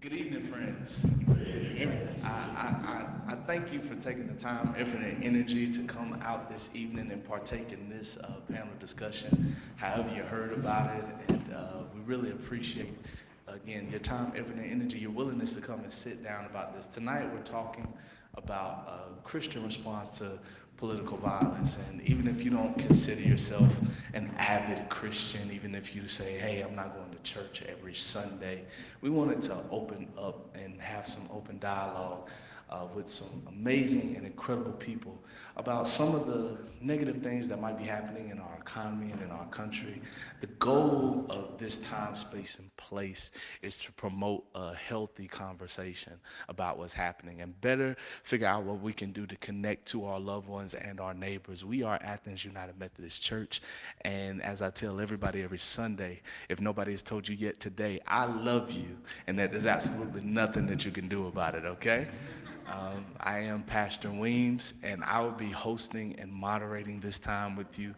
Good evening, friends. I thank you for taking the time, effort, and energy to come out this evening and partake in this panel discussion, however you heard about it. And we really appreciate, again, your time, effort, and energy, your willingness to come and sit down about this. Tonight, we're talking about Christian response to political violence. And even if you don't consider yourself an avid Christian, even if you say, hey, I'm not going to church every Sunday, we wanted to open up and have some open dialogue with some amazing and incredible people about some of the negative things that might be happening in our economy and in our country. The goal of this time, space, and place is to promote a healthy conversation about what's happening and better figure out what we can do to connect to our loved ones and our neighbors. We are Athens United Methodist Church, and as I tell everybody every Sunday, if nobody has told you yet today, I love you, and that there's absolutely nothing that you can do about it, okay? I am Pastor Weems, and I will be hosting and moderating this time with you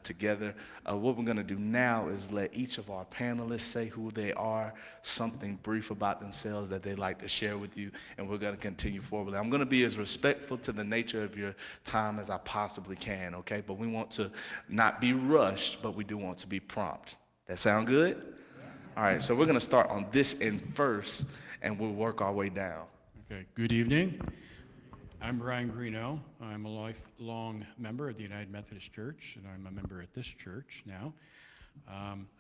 together. What we're going to do now is let each of our panelists say who they are, something brief about themselves that they'd like to share with you, and we're going to continue forward. I'm going to be as respectful to the nature of your time as I possibly can, okay? But we want to not be rushed, but we do want to be prompt. That sound good? All right, so we're going to start on this end first, and we'll work our way down. Okay, good evening. I'm Ryan Greeno. I'm a lifelong member of the United Methodist Church, and I'm a member at this church now.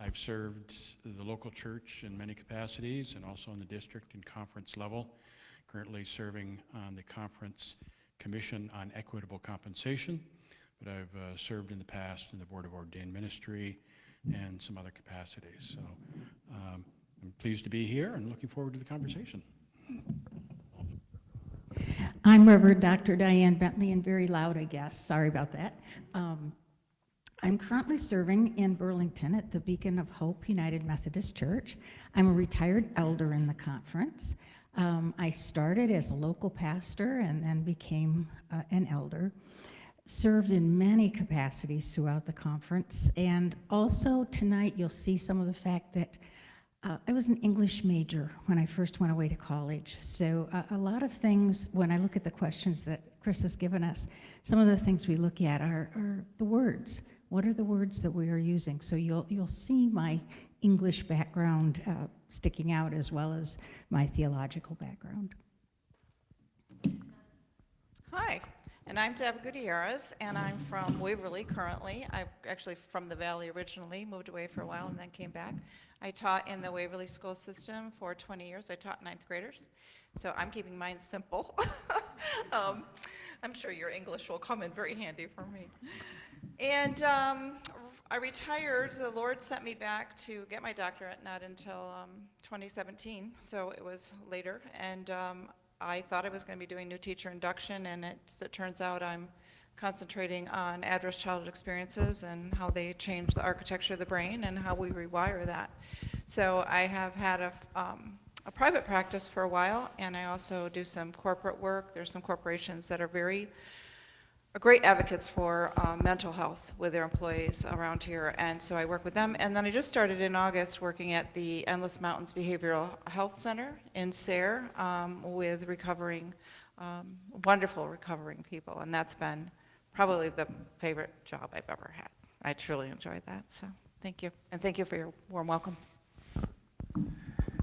I've served the local church in many capacities and also in the district and conference level, currently serving on the Conference Commission on Equitable Compensation, but I've served in the past in the Board of Ordained Ministry and some other capacities. So I'm pleased to be here and looking forward to the conversation. I'm Reverend Dr. Diane Bentley, and very loud, I guess. Sorry about that. I'm currently serving in Burlington at the Beacon of Hope United Methodist Church. I'm a retired elder in the conference. I started as a local pastor and then became an elder. Served in many capacities throughout the conference. And also tonight you'll see some of the fact that I was an English major when I first went away to college. So a lot of things, when I look at the questions that Chris has given us, some of the things we look at are the words. What are the words that we are using? So you'll see my English background sticking out as well as my theological background. Hi, and I'm Deb Gutierrez, and I'm from Waverly currently. I'm actually from the Valley originally, moved away for a while and then came back. I taught in the Waverly school system for 20 years. I taught ninth graders, so I'm keeping mine simple. I'm sure your English will come in very handy for me. And I retired. The Lord sent me back to get my doctorate, not until 2017, so it was later. And I thought I was going to be doing new teacher induction, and as it turns out, I'm concentrating on adverse childhood experiences and how they change the architecture of the brain and how we rewire that. So I have had a private practice for a while, and I also do some corporate work. There's some corporations that are great advocates for mental health with their employees around here, and so I work with them. And then I just started in August working at the Endless Mountains Behavioral Health Center in Sayre with wonderful recovering people, and that's been probably the favorite job I've ever had. I truly enjoyed that, so thank you. And thank you for your warm welcome.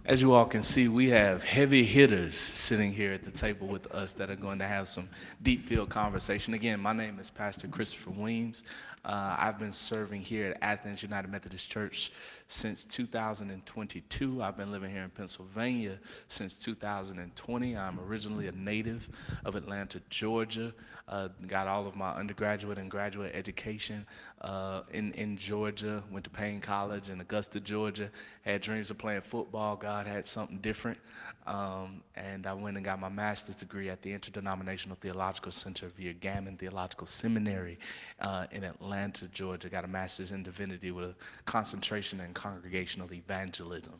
As you all can see, we have heavy hitters sitting here at the table with us that are going to have some deep field conversation. Again, my name is Pastor Christopher Weems. I've been serving here at Athens United Methodist Church since 2022. I've been living here in Pennsylvania since 2020. I'm originally a native of Atlanta, Georgia. Got all of my undergraduate and graduate education in Georgia. Went to Payne College in Augusta, Georgia. Had dreams of playing football. God had something different. And I went and got my master's degree at the Interdenominational Theological Center via Gammon Theological Seminary in Atlanta, Georgia. Got a master's in divinity with a concentration in congregational evangelism.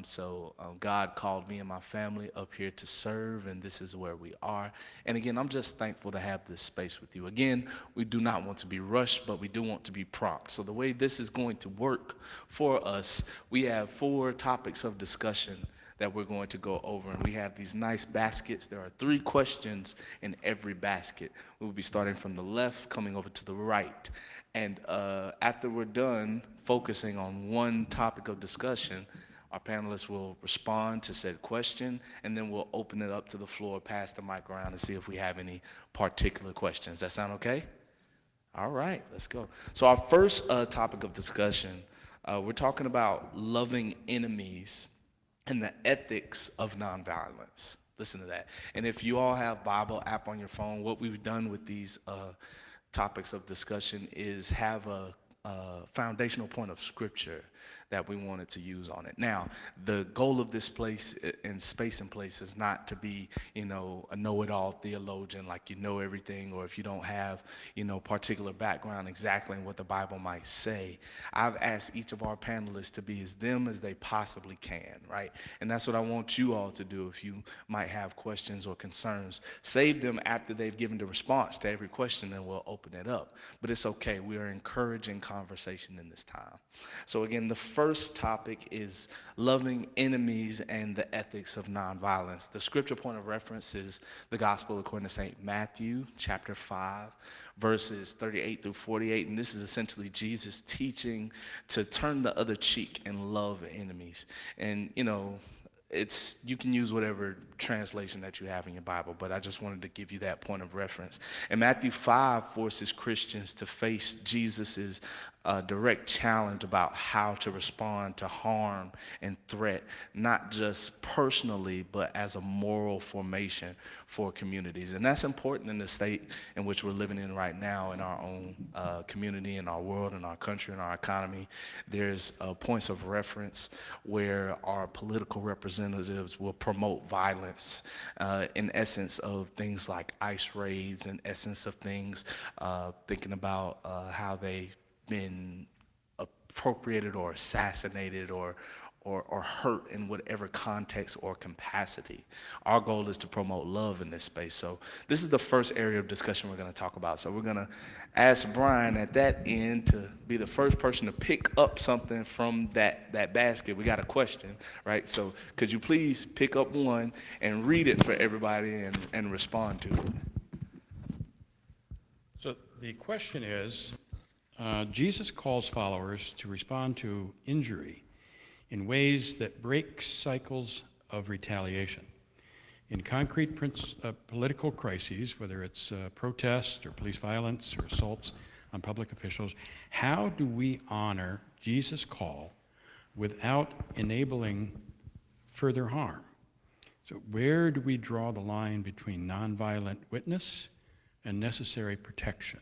So God called me and my family up here to serve, and this is where we are. And again, I'm just thankful to have this space with you. Again, we do not want to be rushed, but we do want to be prompt. So the way this is going to work for us, we have 4 topics of discussion that we're going to go over. And we have these nice baskets. There are 3 questions in every basket. We'll be starting from the left, coming over to the right. And after we're done focusing on one topic of discussion, our panelists will respond to said question, and then we'll open it up to the floor, pass the mic around, and see if we have any particular questions. That sound okay? All right, let's go. So our first topic of discussion, we're talking about loving enemies and the ethics of nonviolence. Listen to that. And if you all have Bible app on your phone, what we've done with these topics of discussion is have a foundational point of scripture that we wanted to use on it. Now, the goal of this place and space and place is not to be, a know-it-all theologian, like you know everything, or if you don't have, particular background exactly in what the Bible might say. I've asked each of our panelists to be as them as they possibly can, right? And that's what I want you all to do. If you might have questions or concerns, save them after they've given the response to every question, and we'll open it up. But it's okay. We are encouraging conversation in this time. So again, the first topic is loving enemies and the ethics of nonviolence. The scripture point of reference is the Gospel according to St. Matthew, chapter 5, verses 38 through 48. And this is essentially Jesus teaching to turn the other cheek and love enemies. And, you can use whatever translation that you have in your Bible, but I just wanted to give you that point of reference. And Matthew 5 forces Christians to face Jesus's direct challenge about how to respond to harm and threat, not just personally, but as a moral formation for communities. And that's important in the state in which we're living in right now in our own community, in our world, in our country, in our economy. There's points of reference where our political representatives will promote violence in essence of things like ICE raids, in essence of things thinking about how they've been appropriated or assassinated or hurt in whatever context or capacity. Our goal is to promote love in this space. So this is the first area of discussion we're going to talk about. So we're going to ask Brian at that end to be the first person to pick up something from that basket. We got a question, right? So could you please pick up one and read it for everybody and respond to it? So the question is, Jesus calls followers to respond to injury in ways that break cycles of retaliation. In concrete political crises, whether it's protest or police violence or assaults on public officials, how do we honor Jesus' call without enabling further harm? So where do we draw the line between nonviolent witness and necessary protection?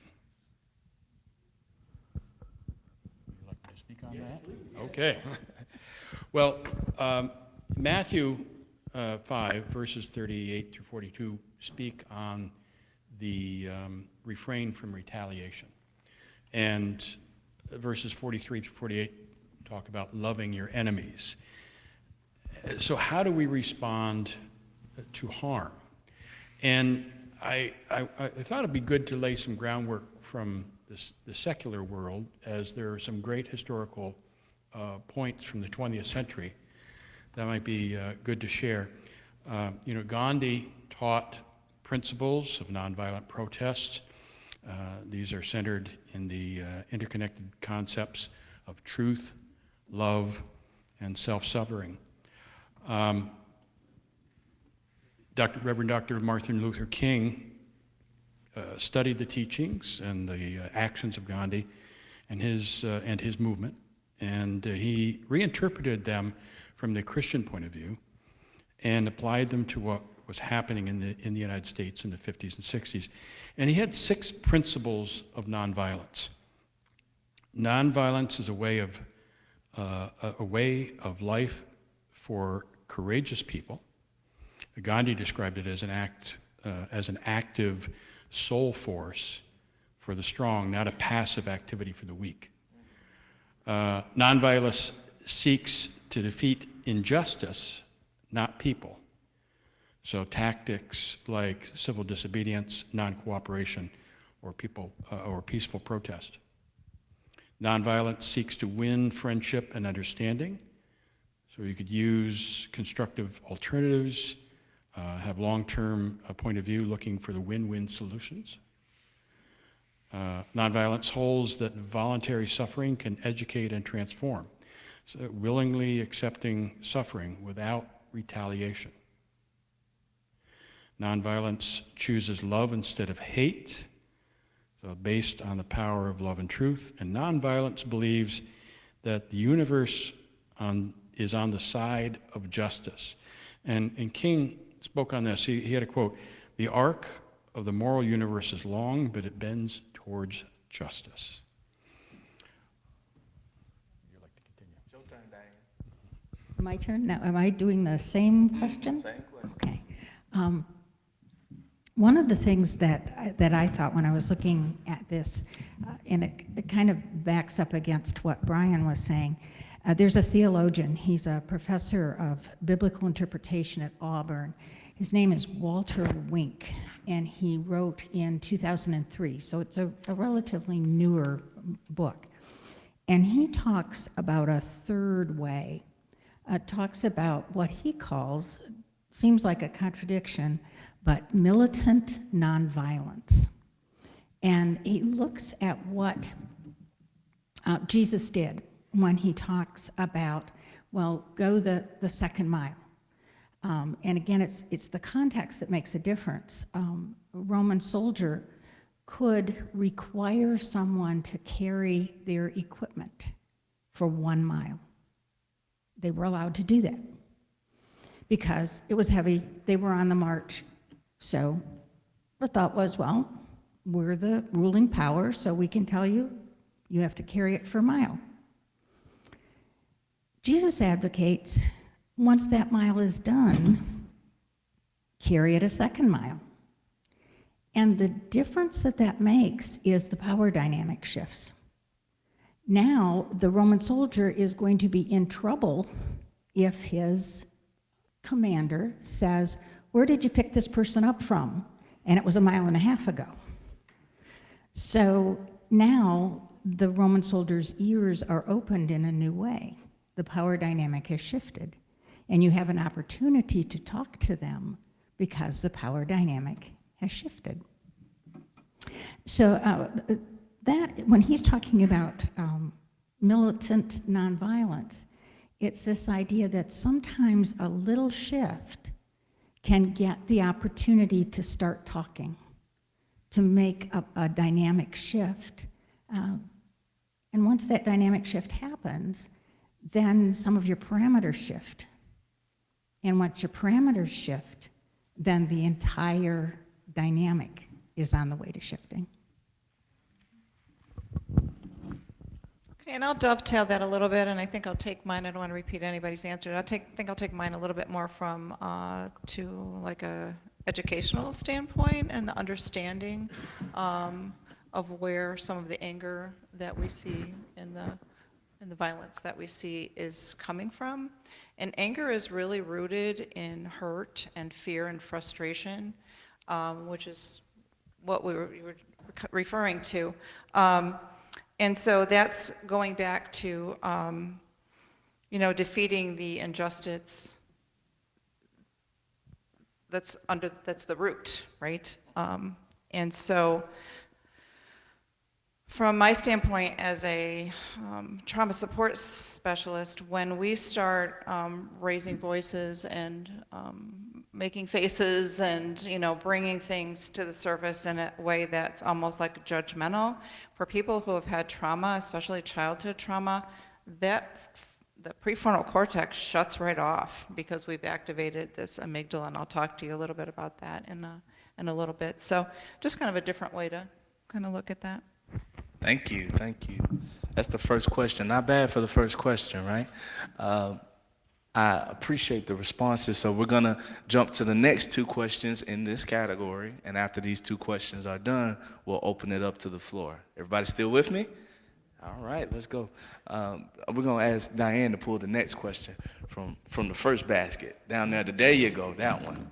Would you like me to speak on that? Please. Okay. Well, Matthew 5, verses 38 through 42 speak on the refrain from retaliation. And verses 43 through 48 talk about loving your enemies. So how do we respond to harm? And I thought it'd be good to lay some groundwork from the secular world, as there are some great historical points from the 20th century that might be good to share. Gandhi taught principles of nonviolent protests. These are centered in the interconnected concepts of truth, love, and self-suffering. Reverend Dr. Martin Luther King studied the teachings and the actions of Gandhi and his movement, and he reinterpreted them from the Christian point of view and applied them to what was happening in the United States in the 50s and 60s. And he had 6 principles of nonviolence. Nonviolence is a way of life for courageous people. Gandhi described it as an active soul force for the strong, not a passive activity for the weak. Nonviolence seeks to defeat injustice, not people. So tactics like civil disobedience, non-cooperation, or peaceful protest. Nonviolence seeks to win friendship and understanding. So you could use constructive alternatives, have long-term point of view, looking for the win-win solutions. Nonviolence holds that voluntary suffering can educate and transform, so willingly accepting suffering without retaliation. Nonviolence chooses love instead of hate, so based on the power of love and truth. And nonviolence believes that the universe is on the side of justice. And King spoke on this. He had a quote, "The arc of the moral universe is long, but it bends towards justice." Would you like to continue? It's your turn, Diane. My turn now. Am I doing the same question? Same question. Okay. One of the things that I thought when I was looking at this, and it kind of backs up against what Brian was saying, there's a theologian. He's a professor of biblical interpretation at Auburn. His name is Walter Wink, and he wrote in 2003, so it's a relatively newer book. And he talks about a third way, talks about what he calls, seems like a contradiction, but militant nonviolence. And he looks at what Jesus did when he talks about, well, go the second mile. And again, it's the context that makes a difference. A Roman soldier could require someone to carry their equipment for 1 mile. They were allowed to do that because it was heavy. They were on the march. So the thought was, well, we're the ruling power, so we can tell you, you have to carry it for a mile. Jesus advocates, once that mile is done, carry it a second mile. And the difference that makes is the power dynamic shifts. Now, the Roman soldier is going to be in trouble if his commander says, where did you pick this person up from? And it was 1.5 miles ago. So now the Roman soldier's ears are opened in a new way. The power dynamic has shifted. And you have an opportunity to talk to them because the power dynamic has shifted. So that, when he's talking about militant nonviolence, it's this idea that sometimes a little shift can get the opportunity to start talking, to make a dynamic shift. And once that dynamic shift happens, then some of your parameters shift. And once your parameters shift, then the entire dynamic is on the way to shifting. Okay, and I'll dovetail that a little bit, and I think I'll take mine. I don't want to repeat anybody's answer. I think I'll take mine a little bit more from to like a educational standpoint and the understanding of where some of the anger that we see in the violence that we see is coming from. And anger is really rooted in hurt and fear and frustration, which is what you were referring to. And so that's going back to, defeating the injustice that's the root, right? And so from my standpoint as a trauma support specialist, when we start raising voices and making faces and bringing things to the surface in a way that's almost like judgmental, for people who have had trauma, especially childhood trauma, the prefrontal cortex shuts right off because we've activated this amygdala, and I'll talk to you a little bit about that in a little bit. So just kind of a different way to kind of look at that. Thank you. That's the first question. Not bad for the first question, right? I appreciate the responses. So we're going to jump to the next 2 questions in this category. And after these 2 questions are done, we'll open it up to the floor. Everybody still with me? All right, let's go. We're going to ask Diane to pull the next question from the first basket. Down there, there you go, that one.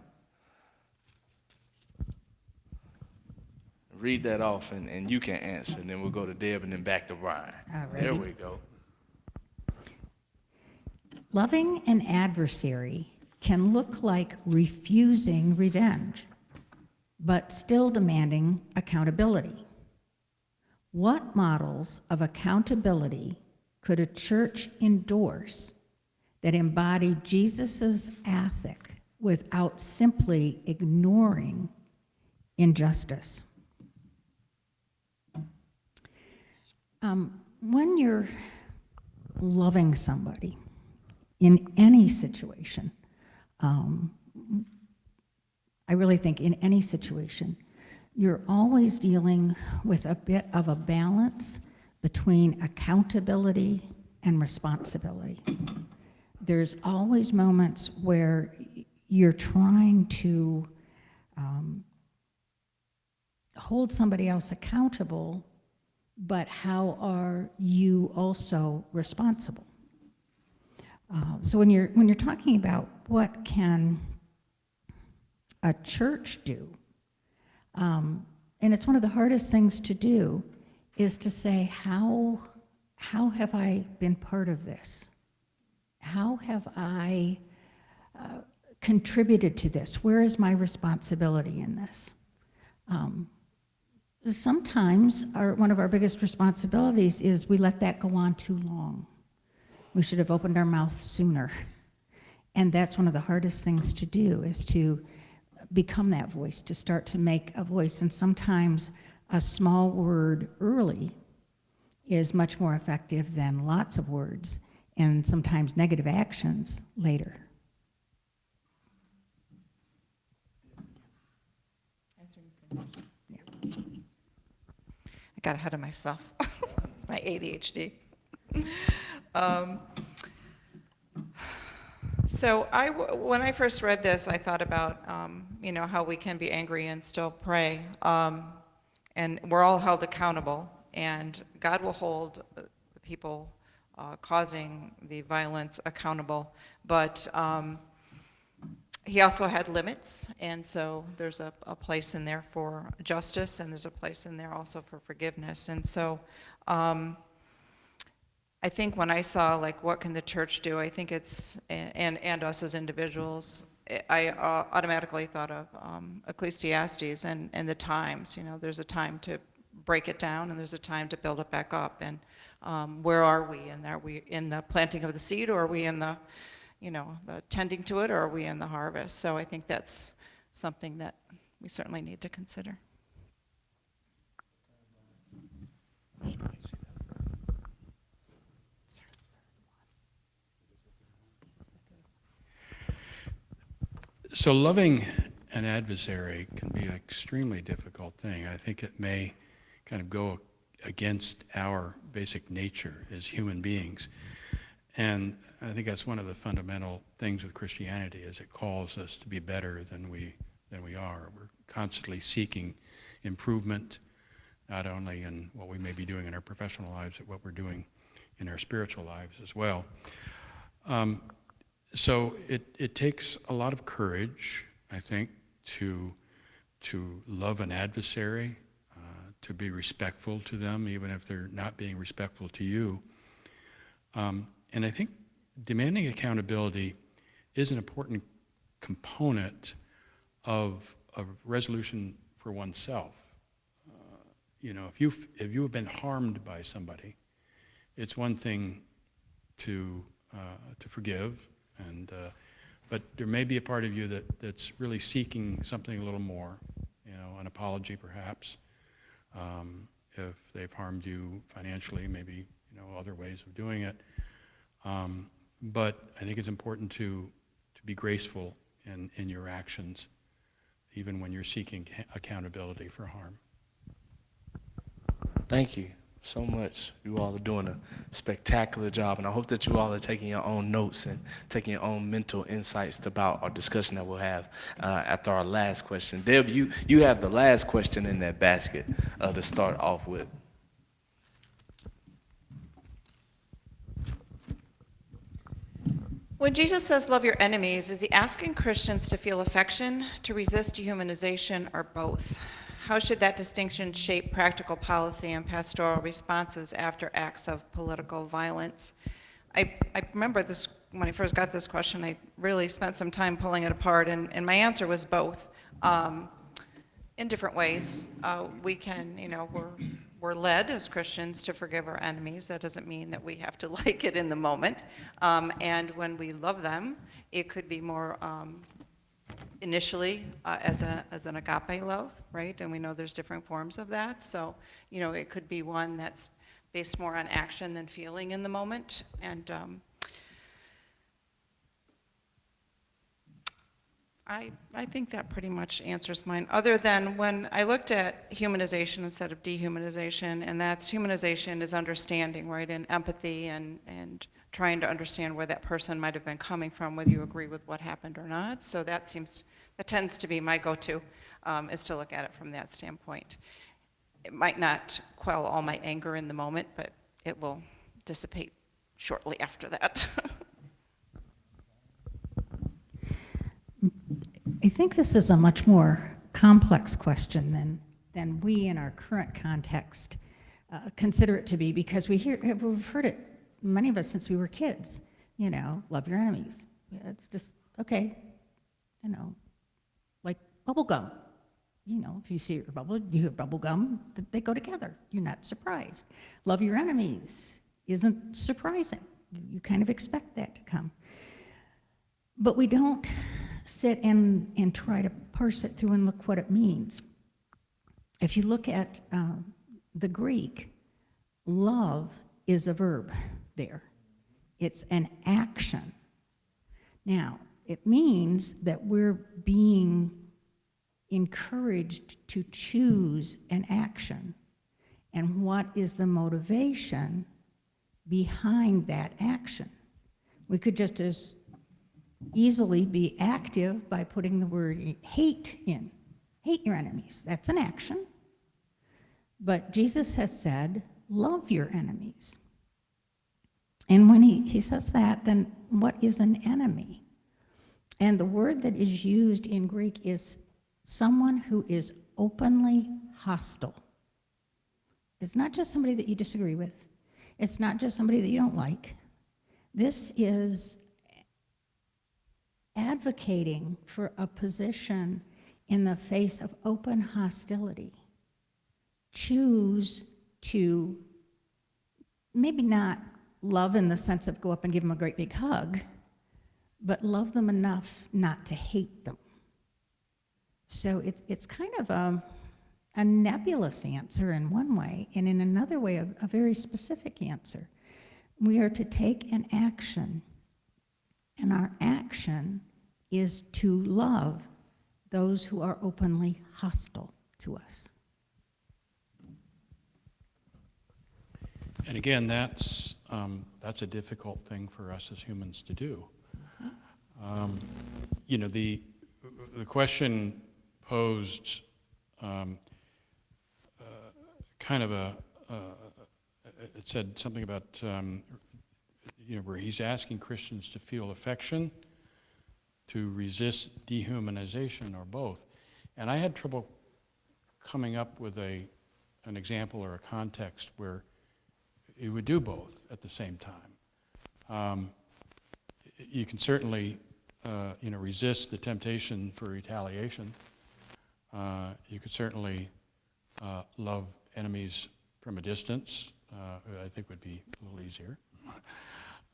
Read that off, and you can answer. And then we'll go to Deb and then back to Brian. All righty. There we go. Loving an adversary can look like refusing revenge, but still demanding accountability. What models of accountability could a church endorse that embody Jesus' ethic without simply ignoring injustice? When you're loving somebody in any situation, I really think in any situation, you're always dealing with a bit of a balance between accountability and responsibility. There's always moments where you're trying to hold somebody else accountable, but how are you also responsible? So when you're talking about what can a church do, and it's one of the hardest things to do, is to say, how have I been part of this? How have I contributed to this? Where is my responsibility in this? Sometimes one of our biggest responsibilities is we let that go on too long. We should have opened our mouth sooner. And that's one of the hardest things to do, is to become that voice, to start to make a voice. And sometimes a small word early is much more effective than lots of words, and sometimes negative actions later. I got ahead of myself. It's my ADHD. So when I first read this, I thought about, how we can be angry and still pray. And we're all held accountable, and God will hold the people causing the violence accountable. But he also had limits, and so there's a place in there for justice, and there's a place in there also for forgiveness. And so I think when I saw, like, what can the church do, I think it's, and us as individuals, I automatically thought of Ecclesiastes and the times. There's a time to break it down, and there's a time to build it back up. And where are we? And are we in the planting of the seed, or are we in the tending to it, or are we in the harvest? So I think that's something that we certainly need to consider. So loving an adversary can be an extremely difficult thing. I think it may kind of go against our basic nature as human beings. And I think that's one of the fundamental things with Christianity, is it calls us to be better than we are. We're constantly seeking improvement, not only in what we may be doing in our professional lives, but what we're doing in our spiritual lives as well. So it takes a lot of courage, I think, to love an adversary, to be respectful to them, even if they're not being respectful to you. And I think demanding accountability is an important component of resolution for oneself. If you have been harmed by somebody, it's one thing to forgive, but there may be a part of you that's really seeking something a little more, an apology perhaps. If they've harmed you financially, maybe other ways of doing it. But I think it's important to be graceful in your actions, even when you're seeking accountability for harm. Thank you so much. You all are doing a spectacular job, and I hope that you all are taking your own notes and taking your own mental insights about our discussion that we'll have after our last question. Deb, you have the last question in that basket to start off with. When Jesus says love your enemies, is he asking Christians to feel affection, to resist dehumanization, or both? How should that distinction shape practical policy and pastoral responses after acts of political violence? I remember this when I first got this question, I really spent some time pulling it apart, and my answer was both. In different ways. We can, we're led as Christians to forgive our enemies. That doesn't mean that we have to like it in the moment. And when we love them, it could be more initially as an agape love, right? And we know there's different forms of that. So, it could be one that's based more on action than feeling in the moment. And I think that pretty much answers mine, other than when I looked at humanization instead of dehumanization, and that's humanization is understanding, right, and empathy and trying to understand where that person might have been coming from, whether you agree with what happened or not. So that tends to be my go-to, is to look at it from that standpoint. It might not quell all my anger in the moment, but it will dissipate shortly after that. I think this is a much more complex question than we in our current context consider it to be, because we've heard it, many of us, since we were kids, love your enemies. Yeah, it's just, okay, like bubble gum. If you see your you hear bubble gum, they go together. You're not surprised. Love your enemies isn't surprising. You kind of expect that to come. But we don't sit and try to parse it through and look what it means. If you look at the Greek, love is a verb there. It's an action. Now, it means that we're being encouraged to choose an action. And what is the motivation behind that action? We could just as easily be active by putting the word hate in. Hate your enemies. That's an action. But Jesus has said, love your enemies. And when he says that, then what is an enemy? And the word that is used in Greek is someone who is openly hostile. It's not just somebody that you disagree with. It's not just somebody that you don't like. This is advocating for a position in the face of open hostility. Choose to maybe not love in the sense of go up and give them a great big hug, but love them enough not to hate them. So it's kind of a nebulous answer in one way, and in another way, a very specific answer. We are to take an action, and our action is to love those who are openly hostile to us. And again, that's a difficult thing for us as humans to do. The question posed kind of it said something about where he's asking Christians to feel affection, to resist dehumanization, or both. And I had trouble coming up with an example or a context where it would do both at the same time. You can certainly resist the temptation for retaliation. You could certainly love enemies from a distance. I think would be a little easier.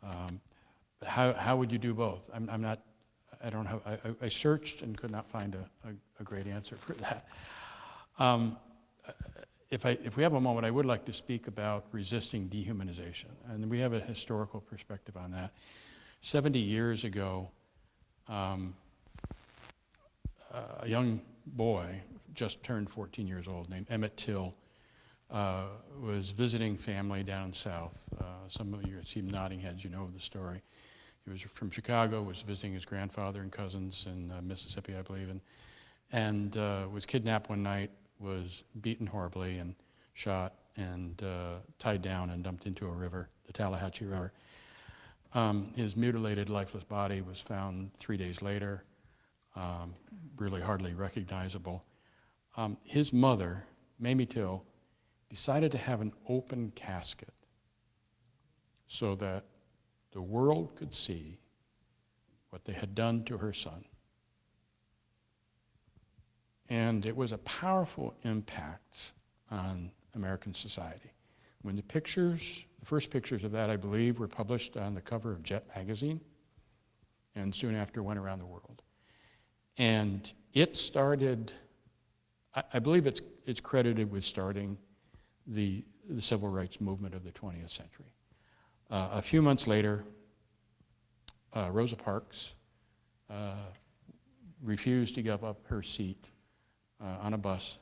But how would you do both? I searched and could not find a great answer for that. If we have a moment, I would like to speak about resisting dehumanization, and we have a historical perspective on that. 70 years ago, a young boy, just turned 14 years old, named Emmett Till, was visiting family down south. Some of you see nodding heads, you know the story. He was from Chicago, was visiting his grandfather and cousins in Mississippi, I believe, and was kidnapped one night, was beaten horribly and shot and tied down and dumped into a river, the Tallahatchie River. His mutilated, lifeless body was found 3 days later, really hardly recognizable. His mother, Mamie Till, decided to have an open casket so that the world could see what they had done to her son. And it was a powerful impact on American society. When the first pictures of that, I believe, were published on the cover of Jet magazine, and soon after went around the world. And it started, I believe it's credited with starting the civil rights movement of the 20th century. A few months later, Rosa Parks refused to give up her seat on a bus,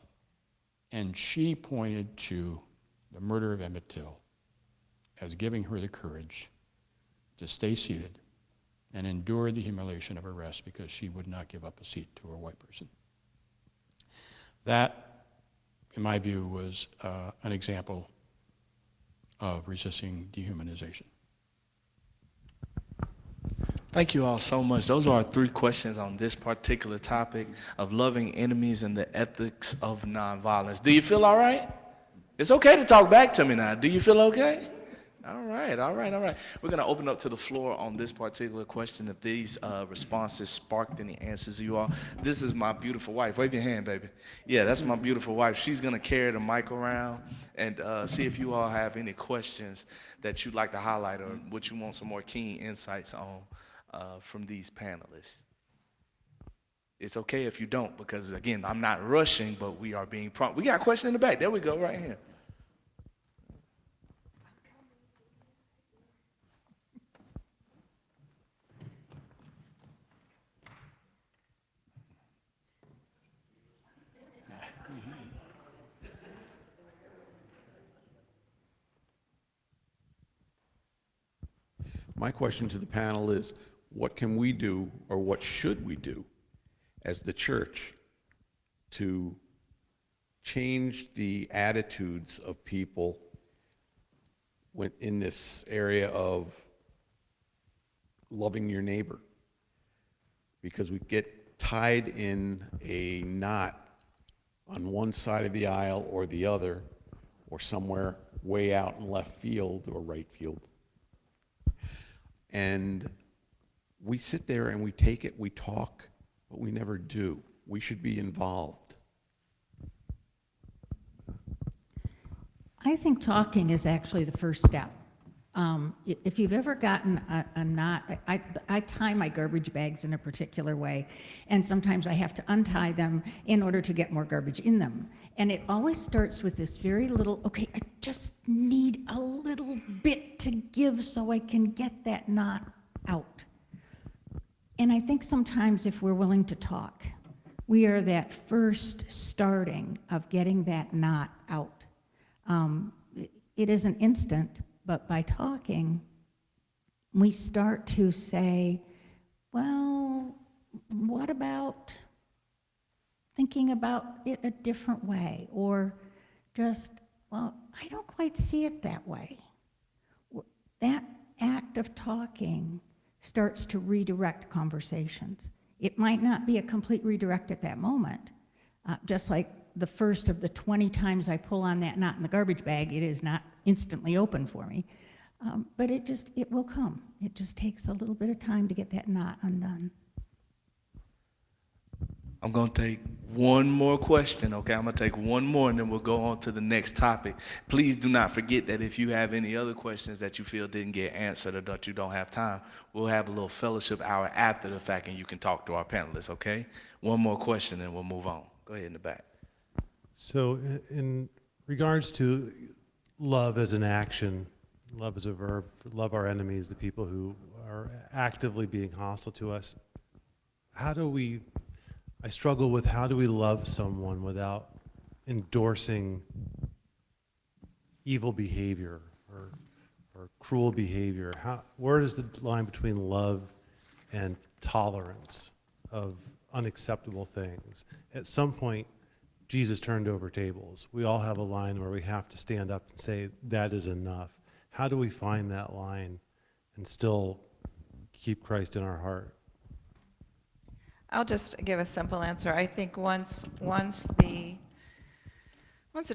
and she pointed to the murder of Emmett Till as giving her the courage to stay seated and endure the humiliation of arrest because she would not give up a seat to a white person. That, in my view, was an example of resisting dehumanization. Thank you all so much. Those are our 3 questions on this particular topic of loving enemies and the ethics of nonviolence. Do you feel all right? It's okay to talk back to me now. Do you feel okay? All right. We're going to open up to the floor on this particular question. If these responses sparked any answers you all. This is my beautiful wife. Wave your hand, baby. Yeah, that's my beautiful wife. She's going to carry the mic around and see if you all have any questions that you'd like to highlight or what you want some more keen insights on from these panelists. It's okay if you don't, because again, I'm not rushing, but we are being prompt. We got a question in the back. There we go, right here. My question to the panel is, what can we do, or what should we do as the church to change the attitudes of people in this area of loving your neighbor? Because we get tied in a knot on one side of the aisle or the other, or somewhere way out in left field or right field. And we sit there and we take it, we talk, but we never do. We should be involved. I think talking is actually the first step. If you've ever gotten a knot, I tie my garbage bags in a particular way, and sometimes I have to untie them in order to get more garbage in them. And it always starts with this very little, okay, I just need a little bit to give so I can get that knot out. And I think sometimes if we're willing to talk, we are that first starting of getting that knot out. It isn't instant, but by talking, we start to say, well, what about thinking about it a different way? Or just, well, I don't quite see it that way. That act of talking starts to redirect conversations. It might not be a complete redirect at that moment, just like the first of the 20 times I pull on that knot in the garbage bag, it is not instantly open for me. But it will come. It just takes a little bit of time to get that knot undone. I'm going to take one more question, okay? I'm going to take one more, and then we'll go on to the next topic. Please do not forget that if you have any other questions that you feel didn't get answered or that you don't have time, we'll have a little fellowship hour after the fact, and you can talk to our panelists, okay? One more question, and we'll move on. Go ahead in the back. So in regards to love as an action, love as a verb, love our enemies, the people who are actively being hostile to us, I struggle with how do we love someone without endorsing evil behavior or cruel behavior? Where is the line between love and tolerance of unacceptable things? At some point, Jesus turned over tables. We all have a line where we have to stand up and say, that is enough. How do we find that line and still keep Christ in our heart? I'll just give a simple answer. I think once the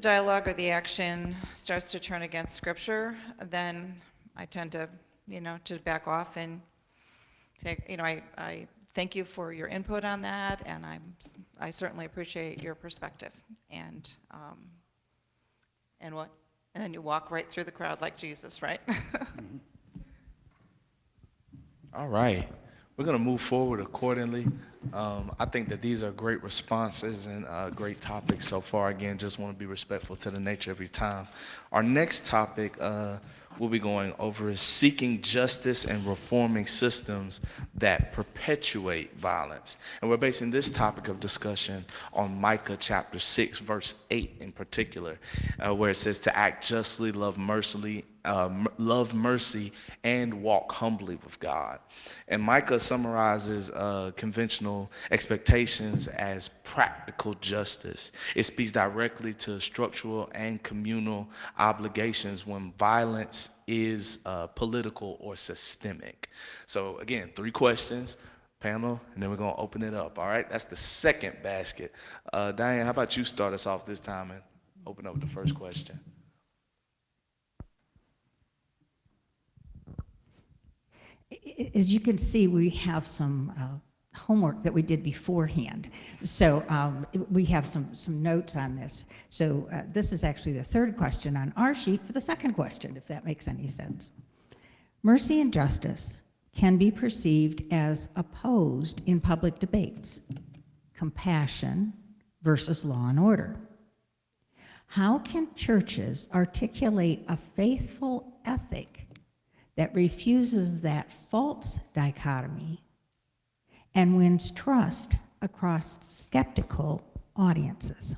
dialogue or the action starts to turn against Scripture, then I tend to, to back off and I thank you for your input on that, and I certainly appreciate your perspective. And what? And then you walk right through the crowd like Jesus, right? All right. We're going to move forward accordingly. I think that these are great responses and great topics so far. Again, just want to be respectful to the nature of your time. Our next topic we'll be going over is seeking justice and reforming systems that perpetuate violence. And we're basing this topic of discussion on Micah chapter 6, verse 8 in particular, where it says to act justly, love mercy, and walk humbly with God. And Micah summarizes conventional expectations as practical justice. It speaks directly to structural and communal obligations when violence is political or systemic. So again, 3 questions, panel, and then we're going to open it up. All right, that's the second basket. Diane, how about you start us off this time and open up with the first question? As you can see, we have some homework that we did beforehand. So we have some notes on this. So this is actually the third question on our sheet for the second question, if that makes any sense. Mercy and justice can be perceived as opposed in public debates. Compassion versus law and order. How can churches articulate a faithful ethic that refuses that false dichotomy and wins trust across skeptical audiences?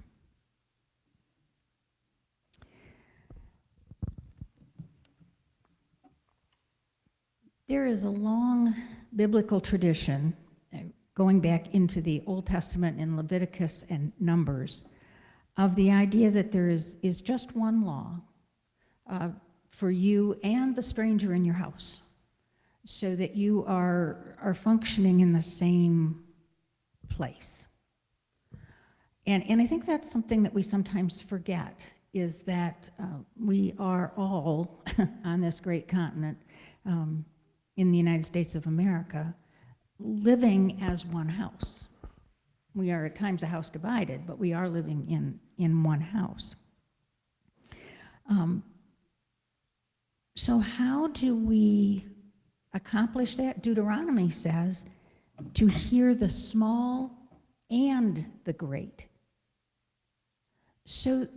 There is a long biblical tradition going back into the Old Testament in Leviticus and Numbers of the idea that there is just one law for you and the stranger in your house, so that you are functioning in the same place. And I think that's something that we sometimes forget, is that we are all on this great continent in the United States of America living as one house. We are at times a house divided, but we are living in one house. So how do we accomplish that? Deuteronomy says to hear the small and the great. So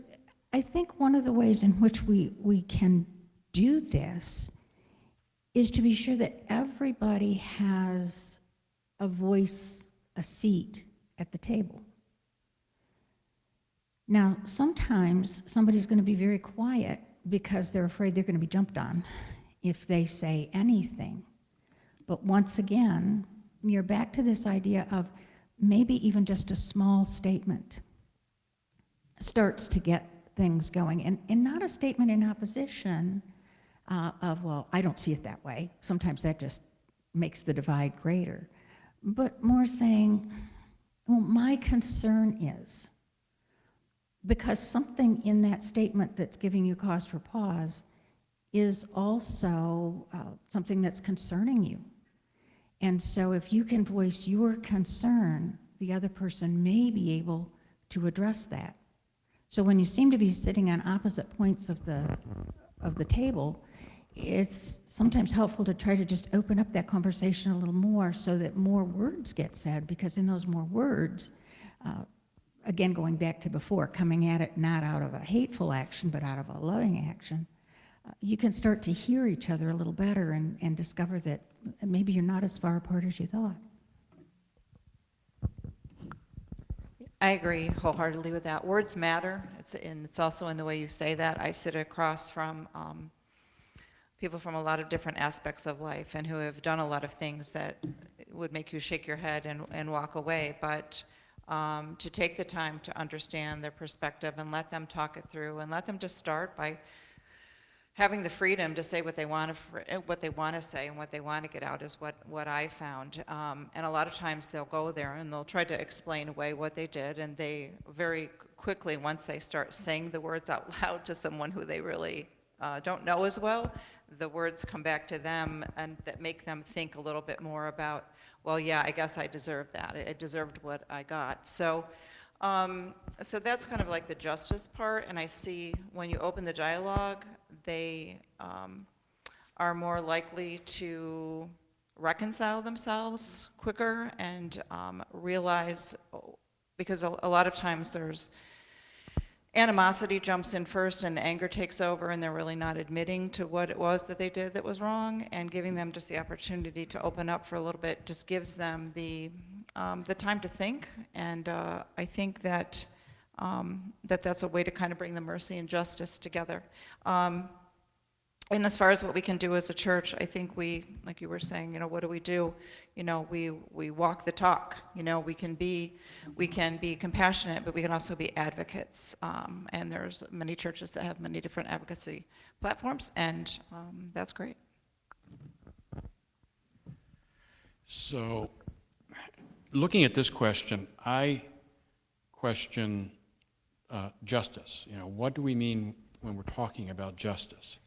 I think one of the ways in which we can do this is to be sure that everybody has a voice, a seat at the table. Now, sometimes somebody's going to be very quiet because they're afraid they're going to be jumped on if they say anything. But once again, you're back to this idea of maybe even just a small statement starts to get things going. And not a statement in opposition of, well, I don't see it that way. Sometimes that just makes the divide greater. But more saying, well, my concern is, because something in that statement that's giving you cause for pause is also something that's concerning you. And so if you can voice your concern, the other person may be able to address that. So when you seem to be sitting on opposite points of the table, it's sometimes helpful to try to just open up that conversation a little more so that more words get said, because in those more words, again, going back to before, coming at it not out of a hateful action, but out of a loving action, you can start to hear each other a little better and discover that maybe you're not as far apart as you thought. I agree wholeheartedly with that. Words matter, and it's also in the way you say that. I sit across from people from a lot of different aspects of life and who have done a lot of things that would make you shake your head and walk away, but to take the time to understand their perspective and let them talk it through and let them just start by having the freedom to say what they want to say and what they want to get out is what I found. And a lot of times they'll go there and they'll try to explain away what they did, and they very quickly, once they start saying the words out loud to someone who they really don't know as well, the words come back to them and that make them think a little bit more about, well, yeah, I guess I deserved that. I deserved what I got. So that's kind of like the justice part, and I see when you open the dialogue, they are more likely to reconcile themselves quicker and realize, because a lot of times there's animosity jumps in first and anger takes over, and they're really not admitting to what it was that they did that was wrong, and giving them just the opportunity to open up for a little bit just gives them the time to think. And I think that that's a way to kind of bring the mercy and justice together. And as far as what we can do as a church, I think we, like you were saying, you know, what do? You know, we walk the talk. You know, we can be compassionate, but we can also be advocates. And there's many churches that have many different advocacy platforms, and that's great. So, looking at this question, I question justice. You know, what do we mean when we're talking about justice?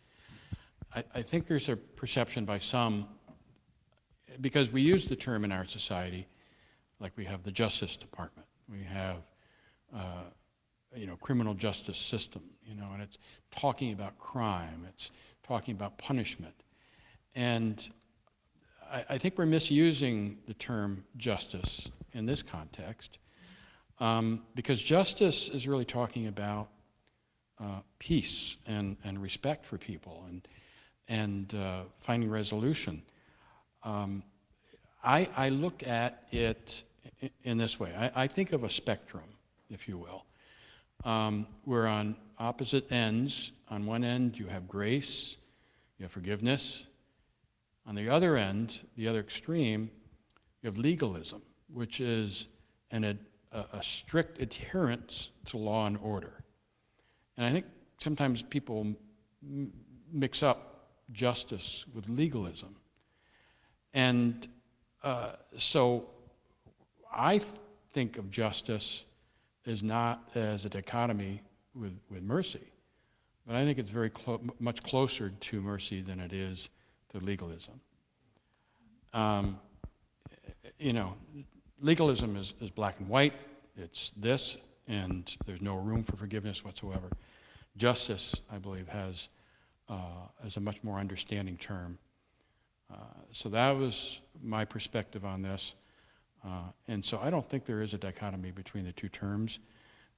I think there's a perception by some, because we use the term in our society, like we have the Justice Department, we have, you know, criminal justice system, you know, and it's talking about crime, it's talking about punishment. And I think we're misusing the term justice in this context, because justice is really talking about peace and respect for people and finding resolution. I look at it in this way. I think of a spectrum, if you will. We're on opposite ends. On one end, you have grace, you have forgiveness. On the other end, the other extreme, you have legalism, which is a strict adherence to law and order. And I think sometimes people mix up justice with legalism. And so I think of justice as not as a dichotomy with mercy, but I think it's very much closer to mercy than it is to legalism. You know, legalism is black and white. It's this, and there's no room for forgiveness whatsoever. Justice, I believe, has a much more understanding term. So that was my perspective on this. And so I don't think there is a dichotomy between the two terms.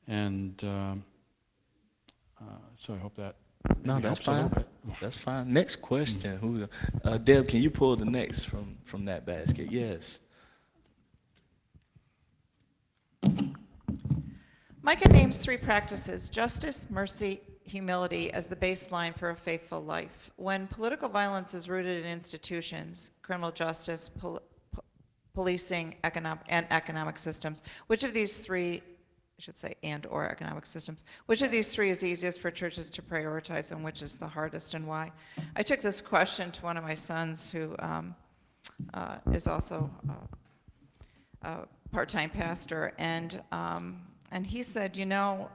And so I hope that No, maybe that's helps a little fine. bit. That's fine. Next question. Deb, can you pull the next from that basket? Yes. Micah names 3 practices: justice, mercy, humility, as the baseline for a faithful life. When political violence is rooted in institutions, criminal justice, policing, and economic systems, which of these 3, I should say, and/or economic systems, which of these 3 is easiest for churches to prioritize, and which is the hardest, and why? I took this question to one of my sons, who is also a part-time pastor, and he said, you know,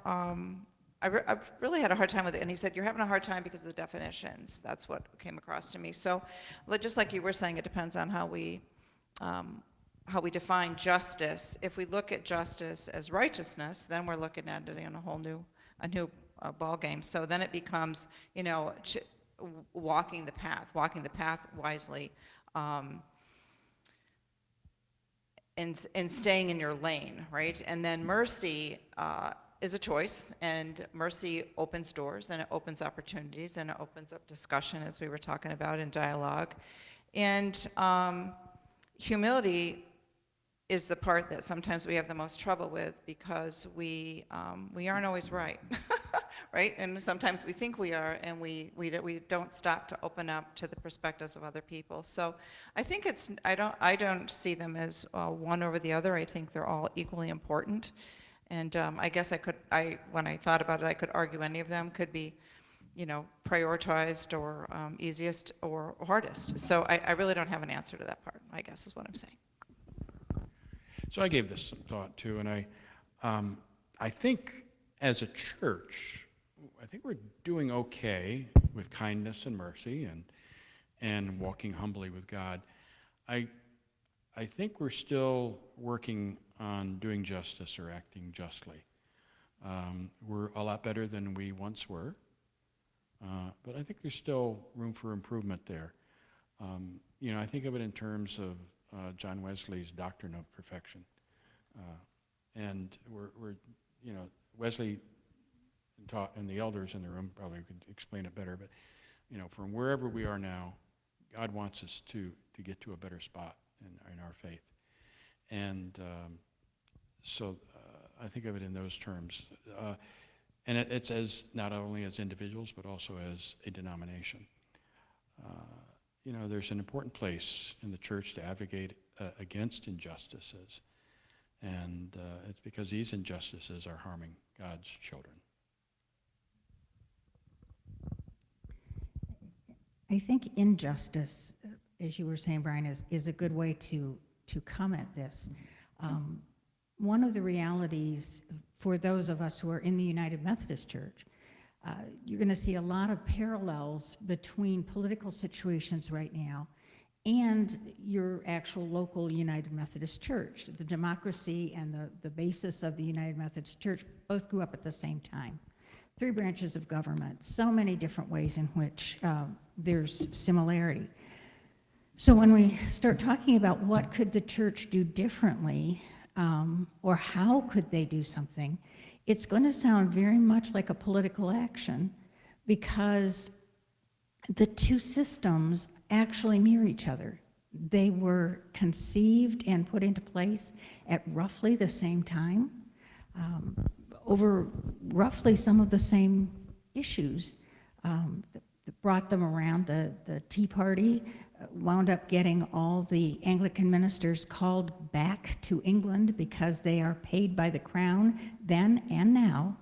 I really had a hard time with it. And he said, you're having a hard time because of the definitions. That's what came across to me. So just like you were saying, it depends on how we define justice. If we look at justice as righteousness, then we're looking at it in a new ball game. So then it becomes, you know, walking the path wisely, and staying in your lane, right? And then mercy is a choice, and mercy opens doors, and it opens opportunities, and it opens up discussion, as we were talking about, in dialogue. And humility is the part that sometimes we have the most trouble with, because we aren't always right, right? And sometimes we think we are, and we don't stop to open up to the perspectives of other people. So I think I don't see them as one over the other. I think they're all equally important. And I guess when I thought about it, I could argue any of them could be, you know, prioritized or easiest or hardest. So I really don't have an answer to that part, I guess, is what I'm saying. So I gave this some thought too, and I think as a church, I think we're doing okay with kindness and mercy and walking humbly with God. I think we're still working on doing justice or acting justly. We're a lot better than we once were, but I think there's still room for improvement there. I think of it in terms of John Wesley's doctrine of perfection. And Wesley taught, and the elders in the room probably could explain it better, but from wherever we are now, God wants us to get to a better spot in our faith. And so I think of it in those terms. And it's as not only as individuals, but also as a denomination. There's an important place in the church to advocate against injustices. And it's because these injustices are harming God's children. I think injustice, as you were saying, Brian, is a good way to come at this. One of the realities for those of us who are in the United Methodist Church, you're going to see a lot of parallels between political situations right now and your actual local United Methodist Church. The democracy and the basis of the United Methodist Church both grew up at the same time. 3 branches of government, so many different ways in which there's similarity. So when we start talking about what could the church do differently, or how could they do something, it's going to sound very much like a political action, because the two systems actually mirror each other. They were conceived and put into place at roughly the same time, over roughly some of the same issues that brought them around. The Tea Party wound up getting all the Anglican ministers called back to England because they are paid by the crown then and now.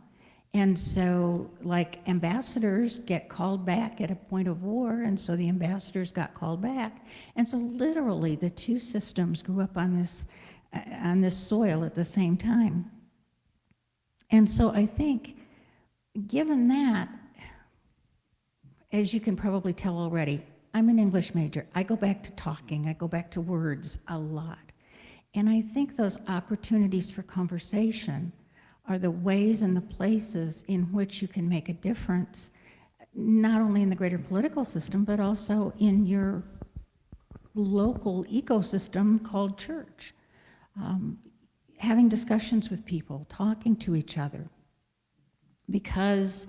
And so, like, ambassadors get called back at a point of war, and so the ambassadors got called back. And so literally the two systems grew up on this soil at the same time. And so I think, given that, as you can probably tell already, I'm an English major. I go back to talking, I go back to words a lot. And I think those opportunities for conversation are the ways and the places in which you can make a difference, not only in the greater political system, but also in your local ecosystem called church. Having discussions with people, talking to each other. Because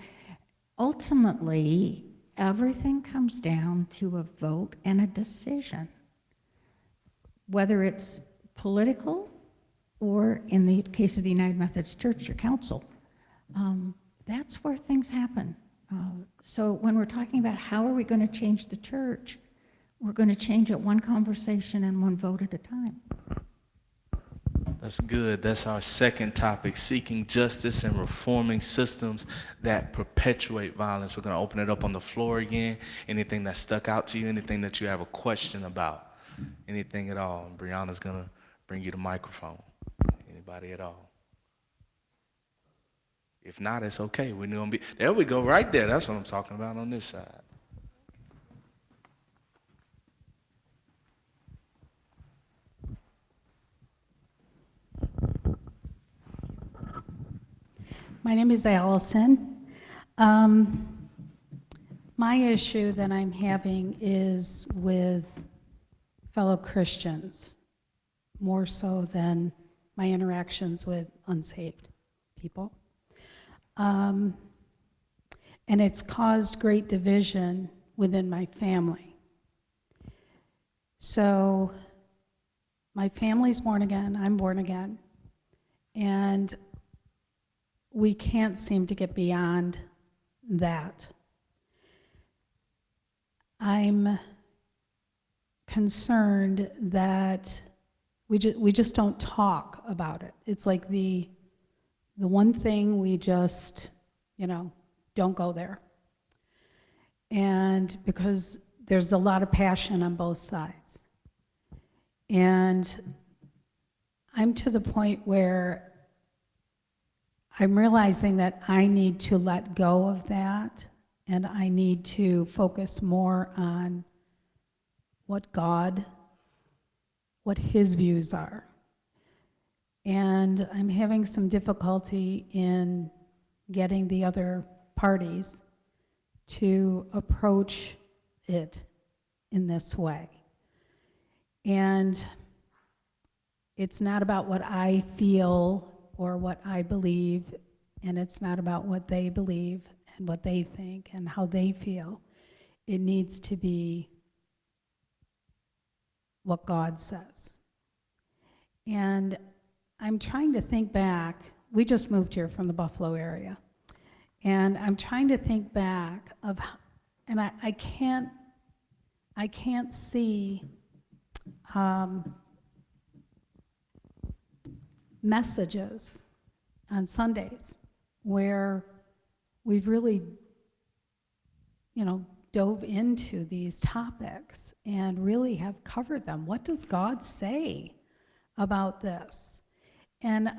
ultimately, everything comes down to a vote and a decision. Whether it's political, or in the case of the United Methodist Church, your council. That's where things happen. So when we're talking about how are we going to change the church, we're going to change it one conversation and one vote at a time. That's good. That's our second topic, seeking justice and reforming systems that perpetuate violence. We're going to open it up on the floor again. Anything that stuck out to you, anything that you have a question about, anything at all. And Brianna's going to bring you the microphone. Anybody at all? If not, it's okay. We're going to be, there we go, right there. That's what I'm talking about on this side. My name is Allison. My issue that I'm having is with fellow Christians, more so than my interactions with unsaved people. And it's caused great division within my family. So my family's born again, I'm born again, and we can't seem to get beyond that. I'm concerned that we just don't talk about it. It's like the one thing we just, don't go there. And because there's a lot of passion on both sides. And I'm to the point where I'm realizing that I need to let go of that and I need to focus more on what His views are. And I'm having some difficulty in getting the other parties to approach it in this way. And it's not about what I feel or what I believe, and it's not about what they believe and what they think and how they feel. It needs to be what God says. And I'm trying to think back. We just moved here from the Buffalo area. And I'm trying to think back of, and I can't see messages on Sundays where we've really, dove into these topics and really have covered them. What does God say about this? And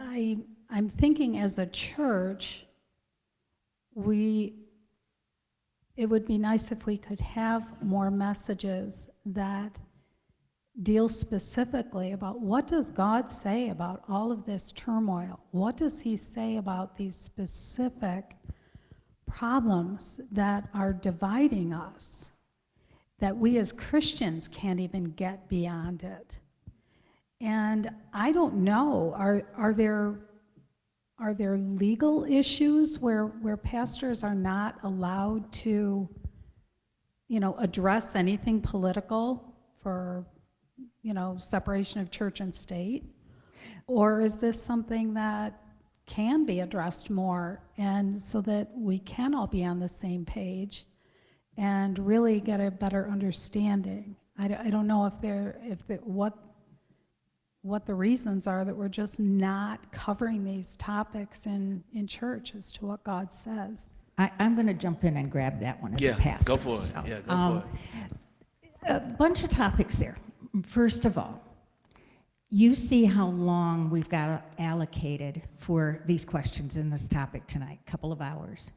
I'm thinking as a church, it would be nice if we could have more messages that deal specifically about what does God say about all of this turmoil? What does He say about these specific problems that are dividing us, that we as Christians can't even get beyond it? And I don't know, are there legal issues where pastors are not allowed to, address anything political for, separation of church and state? Or is this something that can be addressed more, and so that we can all be on the same page and really get a better understanding? I don't know what the reasons are that we're just not covering these topics in church as to what God says. I'm going to jump in and grab that one as a Yeah, pastor. go for it. So, Yeah, go for it. A bunch of topics there. First of all, you see how long we've got allocated for these questions in this topic tonight, couple of hours.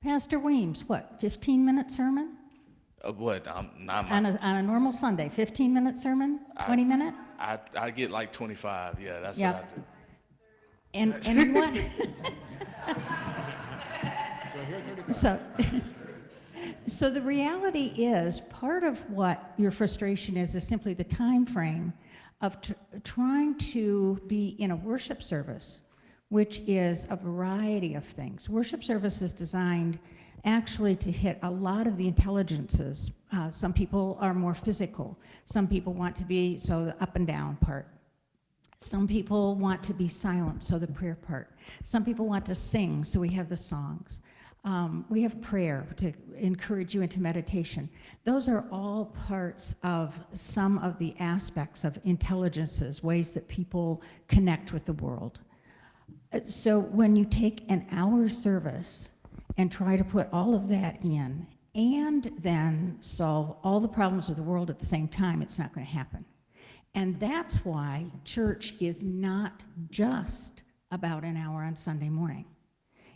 Pastor Weems, what, 15-minute sermon? What? Not On a normal Sunday, 15-minute sermon, 20-minute? I get like 25. Yeah, that's Yep. what I do. And what? So the reality is, part of what your frustration is simply the time frame of trying to be in a worship service, which is a variety of things. Worship service is designed actually to hit a lot of the intelligences. Some people are more physical. Some people want to be, so the up and down part. Some people want to be silent, so the prayer part. Some people want to sing, so we have the songs. We have prayer to encourage you into meditation. Those are all parts of some of the aspects of intelligences, ways that people connect with the world. So when you take an hour service and try to put all of that in, and then solve all the problems of the world at the same time, it's not going to happen. And that's why church is not just about an hour on Sunday morning.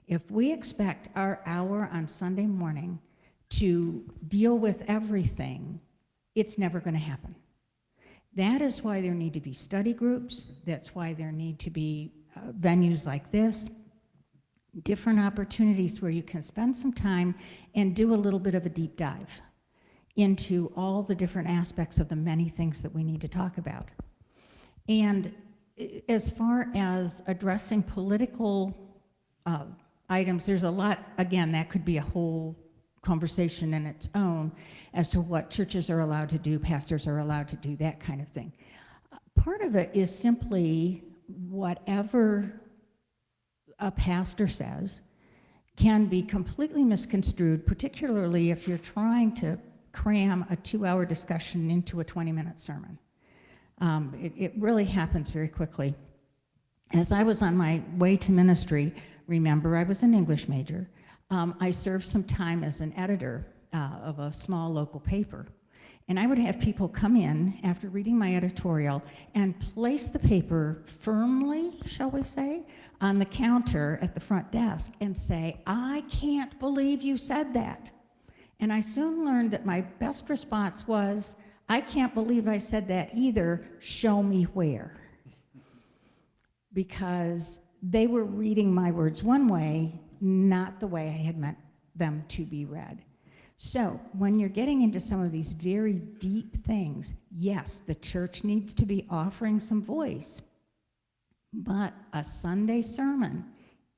If we expect our hour on Sunday morning to deal with everything, it's never going to happen. That is why there need to be study groups. That's why there need to be venues like this, different opportunities where you can spend some time and do a little bit of a deep dive into all the different aspects of the many things that we need to talk about. And as far as addressing political items, there's a lot, again, that could be a whole conversation in its own as to what churches are allowed to do, pastors are allowed to do, that kind of thing. Part of it is simply whatever a pastor says can be completely misconstrued, particularly if you're trying to cram a 2-hour discussion into a 20-minute sermon. It really happens very quickly. As I was on my way to ministry, remember, I was an English major. I served some time as an editor of a small local paper. And I would have people come in after reading my editorial and place the paper firmly, shall we say, on the counter at the front desk and say, "I can't believe you said that." And I soon learned that my best response was, "I can't believe I said that either. Show me where." Because they were reading my words one way, not the way I had meant them to be read. So when you're getting into some of these very deep things, yes, the church needs to be offering some voice, but a Sunday sermon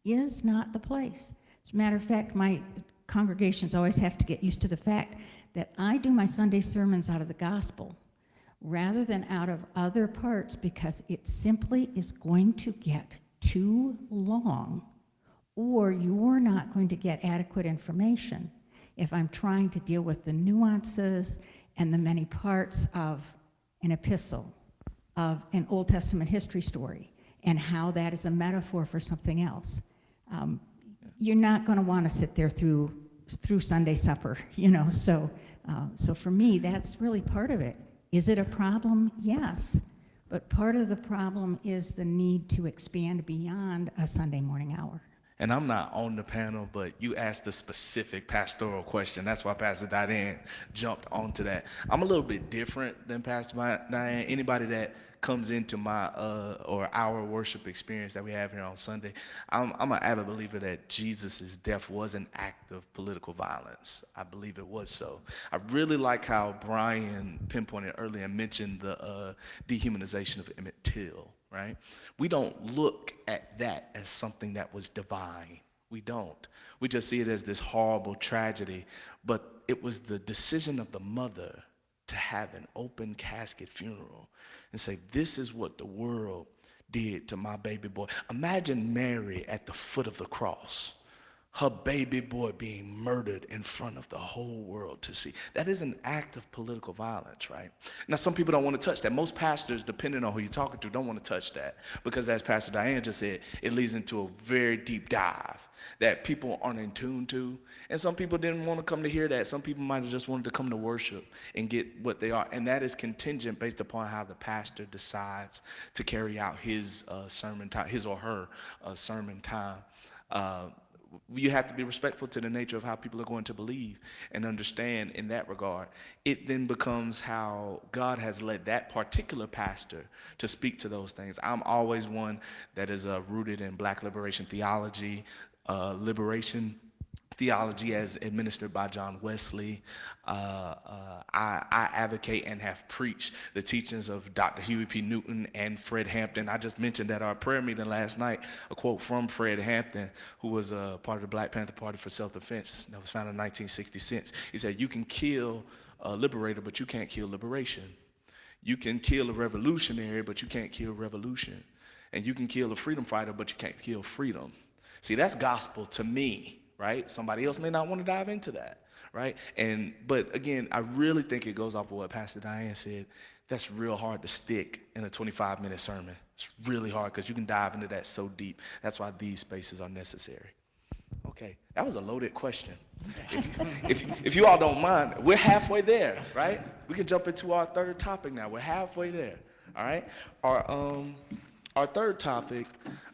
is not the place. As a matter of fact, my congregations always have to get used to the fact that I do my Sunday sermons out of the gospel rather than out of other parts, because it simply is going to get too long, or you're not going to get adequate information if I'm trying to deal with the nuances and the many parts of an epistle, of an Old Testament history story, and how that is a metaphor for something else. You're not going to want to sit there through Sunday supper, you know. So for me, that's really part of it. Is it a problem? Yes. But part of the problem is the need to expand beyond a Sunday morning hour. And I'm not on the panel, but you asked a specific pastoral question. That's why Pastor Diane jumped onto that. I'm a little bit different than Pastor Diane. Anybody that comes into my or our worship experience that we have here on Sunday, I'm an avid believer that Jesus' death was an act of political violence. I believe it was so. I really like how Brian pinpointed earlier and mentioned the dehumanization of Emmett Till. Right? We don't look at that as something that was divine. We don't. We just see it as this horrible tragedy. But it was the decision of the mother to have an open casket funeral and say, "This is what the world did to my baby boy." Imagine Mary at the foot of the cross, her baby boy being murdered in front of the whole world to see. That is an act of political violence, right? Now, some people don't want to touch that. Most pastors, depending on who you're talking to, don't want to touch that, because as Pastor Diane just said, it leads into a very deep dive that people aren't in tune to. And some people didn't want to come to hear that. Some people might have just wanted to come to worship and get what they are. And that is contingent based upon how the pastor decides to carry out his sermon time, his or her sermon time. You have to be respectful to the nature of how people are going to believe and understand in that regard. It then becomes how God has led that particular pastor to speak to those things. I'm always one that is rooted in Black liberation theology, as administered by John Wesley. I advocate and have preached the teachings of Dr. Huey P. Newton and Fred Hampton. I just mentioned at our prayer meeting last night a quote from Fred Hampton, who was a part of the Black Panther Party for Self-Defense that was founded in 1966. He said, "You can kill a liberator, but you can't kill liberation. You can kill a revolutionary, but you can't kill revolution. And you can kill a freedom fighter, but you can't kill freedom." See, that's gospel to me. Right? Somebody else may not want to dive into that, right? But again, I really think it goes off of what Pastor Diane said. That's real hard to stick in a 25-minute sermon. It's really hard because you can dive into that so deep. That's why these spaces are necessary. Okay, that was a loaded question. If you all don't mind, we're halfway there, right? We can jump into our third topic now. We're halfway there, all right? Our third topic,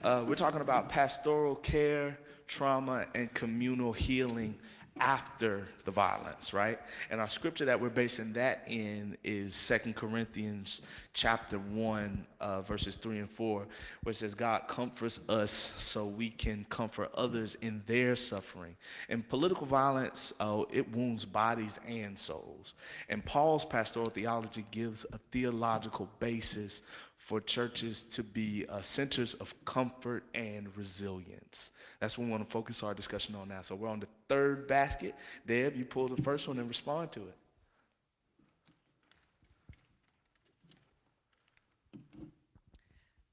we're talking about pastoral care, trauma, and communal healing after the violence, right? And our scripture that we're basing that in is 2 Corinthians chapter 1, verses 3 and 4, where it says, "God comforts us so we can comfort others in their suffering." And political violence, it wounds bodies and souls. And Paul's pastoral theology gives a theological basis for churches to be centers of comfort and resilience. That's what we want to focus our discussion on now. So we're on the third basket. Deb, you pull the first one and respond to it.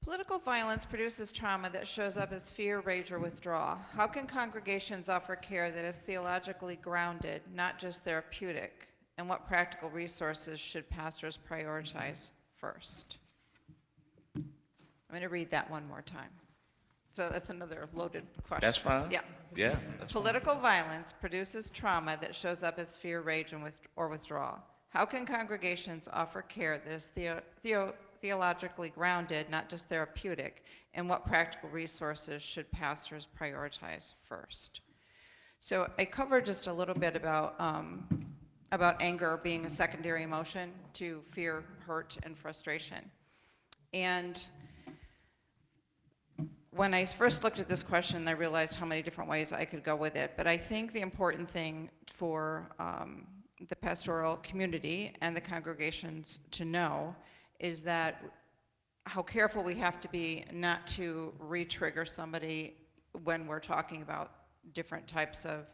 Political violence produces trauma that shows up as fear, rage, or withdrawal. How can congregations offer care that is theologically grounded, not just therapeutic? And what practical resources should pastors prioritize first? I'm going to read that one more time. So that's another loaded question. That's fine. Yeah. That's fine. Political violence produces trauma that shows up as fear, rage, or withdrawal. How can congregations offer care that is theologically grounded, not just therapeutic? And what practical resources should pastors prioritize first? So I covered just a little bit about anger being a secondary emotion to fear, hurt, and frustration. And when I first looked at this question, I realized how many different ways I could go with it. But I think the important thing for the pastoral community and the congregations to know is that how careful we have to be not to re-trigger somebody when we're talking about different types of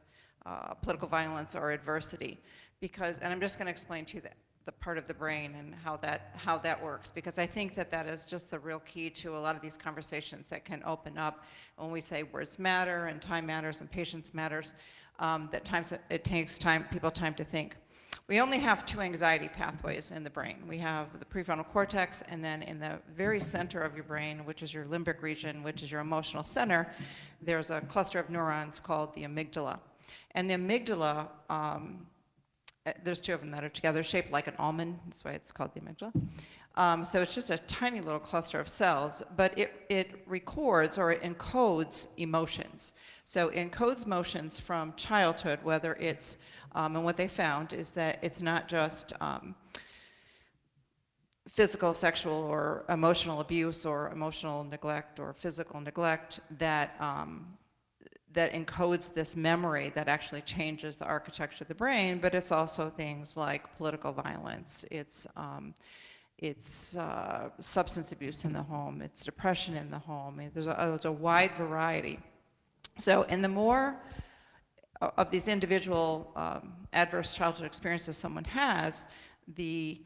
political violence or adversity. Because, and I'm just going to explain to you the part of the brain and how that works, because I think that is just the real key to a lot of these conversations that can open up when we say words matter and time matters and patience matters, that times it takes people time to think. We only have 2 anxiety pathways in the brain. We have the prefrontal cortex, and then in the very center of your brain, which is your limbic region, which is your emotional center, there's a cluster of neurons called the amygdala. And the amygdala, there's 2 of them that are together, shaped like an almond. That's why it's called the amygdala. So it's just a tiny little cluster of cells, but it records or it encodes emotions. So it encodes emotions from childhood, whether it's, and what they found is that it's not just physical, sexual, or emotional abuse, or emotional neglect, or physical neglect that that encodes this memory that actually changes the architecture of the brain, but it's also things like political violence, it's substance abuse in the home, it's depression in the home. There's a wide variety. So, and the more of these individual adverse childhood experiences someone has, the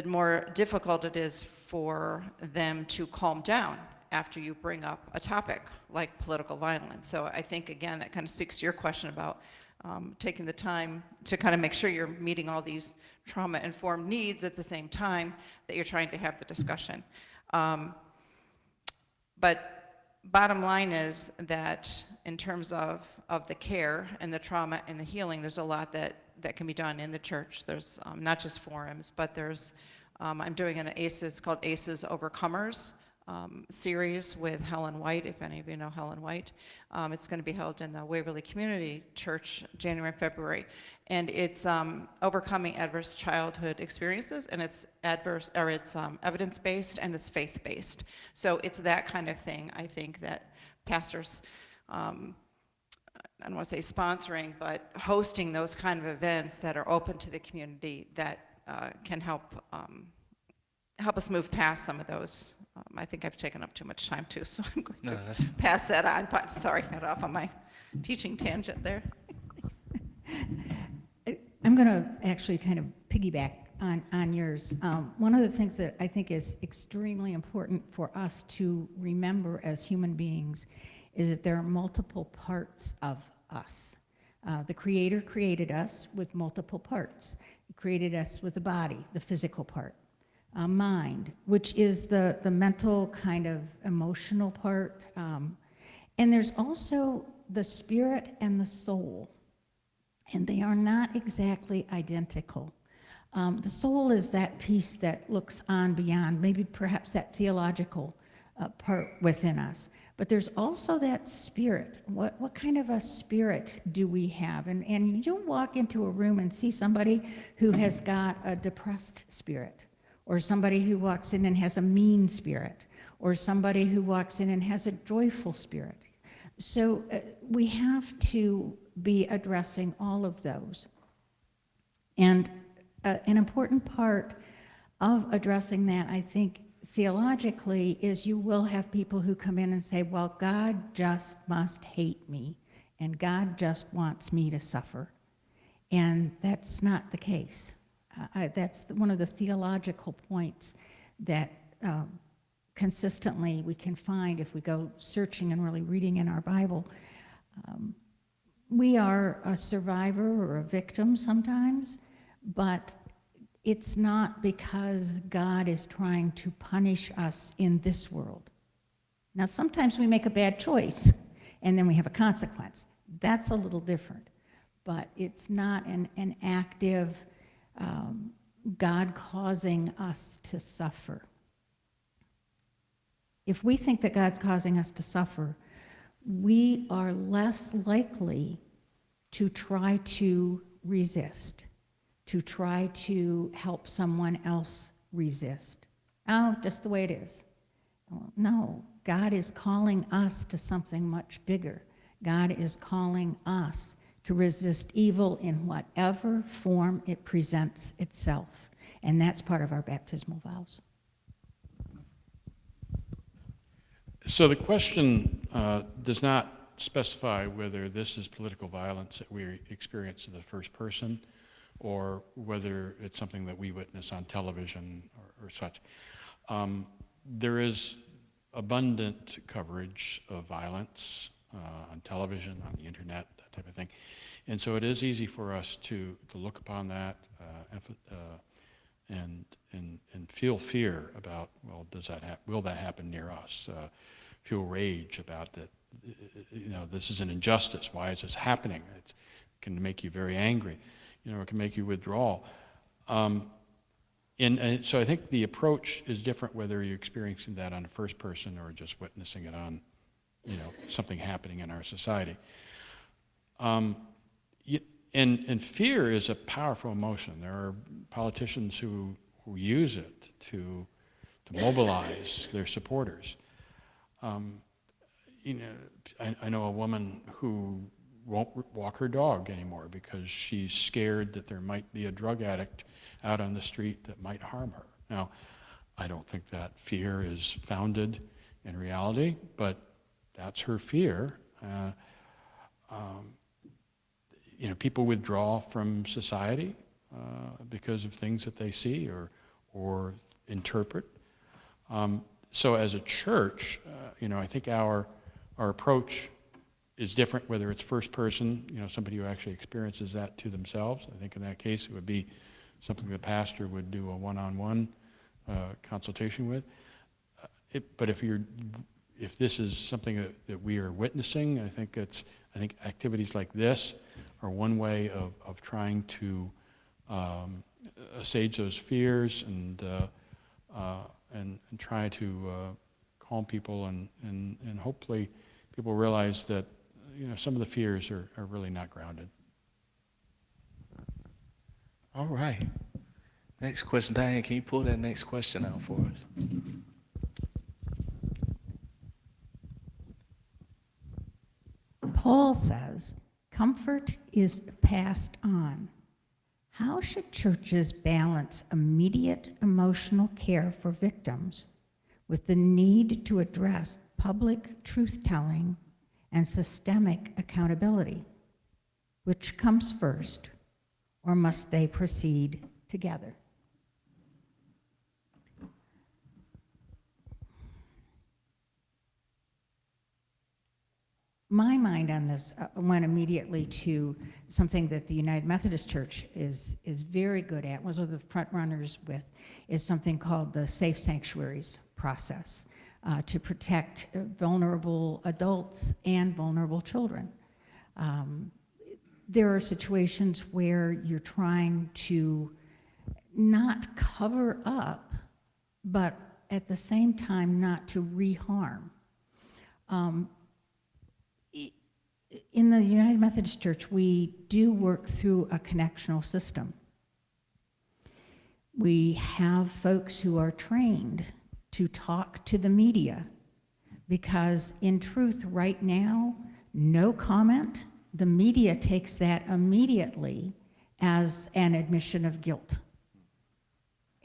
more difficult it is for them to calm down after you bring up a topic like political violence. So I think, again, that kind of speaks to your question about taking the time to kind of make sure you're meeting all these trauma-informed needs at the same time that you're trying to have the discussion. But bottom line is that in terms of the care and the trauma and the healing, there's a lot that can be done in the church. There's not just forums, but there's, I'm doing an ACES called ACES Overcomers series with Helen White, if any of you know Helen White. It's going to be held in the Waverly Community Church, January and February. And it's overcoming adverse childhood experiences, and it's evidence-based and it's faith-based. So it's that kind of thing, I think, that pastors, I don't want to say sponsoring, but hosting those kind of events that are open to the community that can help us move past some of those. I think I've taken up too much time too, so I'm going to pass that on. But sorry, got off on my teaching tangent there. I'm going to actually kind of piggyback on yours. One of the things that I think is extremely important for us to remember as human beings is that there are multiple parts of us. The Creator created us with multiple parts. He created us with a body, the physical part. Mind, which is the mental kind of emotional part. And there's also the spirit and the soul. And they are not exactly identical. The soul is that piece that looks on beyond, maybe perhaps that theological part within us. But there's also that spirit. What kind of a spirit do we have? And you don't walk into a room and see somebody who has got a depressed spirit, or somebody who walks in and has a mean spirit, or somebody who walks in and has a joyful spirit. So we have to be addressing all of those. And an important part of addressing that, I think, theologically, is you will have people who come in and say, well, God just must hate me, and God just wants me to suffer. And that's not the case. That's one of the theological points that consistently we can find if we go searching and really reading in our Bible. We are a survivor or a victim sometimes, but it's not because God is trying to punish us in this world. Now, sometimes we make a bad choice, and then we have a consequence. That's a little different, but it's not an active God causing us to suffer. If we think that God's causing us to suffer, we are less likely to try to resist, to try to help someone else resist. Oh, just the way it is. No, God is calling us to something much bigger. God is calling us to resist evil in whatever form it presents itself. And that's part of our baptismal vows. So the question does not specify whether this is political violence that we experience in the first person or whether it's something that we witness on television or such. There is abundant coverage of violence on television, on the internet, that type of thing. And so it is easy for us to look upon that and feel fear about, well, will that happen near us? Feel rage about that, this is an injustice. Why is this happening? It can make you very angry. It can make you withdraw. And so I think the approach is different whether you're experiencing that on a first person or just witnessing it on, something happening in our society. And fear is a powerful emotion. There are politicians who use it to mobilize their supporters. I know a woman who won't walk her dog anymore because she's scared that there might be a drug addict out on the street that might harm her. Now, I don't think that fear is founded in reality, but that's her fear. People withdraw from society because of things that they see or interpret. So as a church, I think our approach is different whether it's first person, somebody who actually experiences that to themselves. I think in that case it would be something the pastor would do a one-on-one consultation with. But if this is something that we are witnessing, I think activities like this are one way of trying to assuage those fears and try to calm people and hopefully people realize that some of the fears are really not grounded. All right. Next question. Diane, can you pull that next question out for us? Paul says, comfort is passed on. How should churches balance immediate emotional care for victims with the need to address public truth-telling and systemic accountability? Which comes first, or must they proceed together? My mind on this went immediately to something that the United Methodist Church is very good at, was one of the front runners with, is something called the Safe Sanctuaries process to protect vulnerable adults and vulnerable children. There are situations where you're trying to not cover up, but at the same time not to reharm. In the United Methodist Church, we do work through a connectional system. We have folks who are trained to talk to the media because, in truth, right now, no comment, the media takes that immediately as an admission of guilt.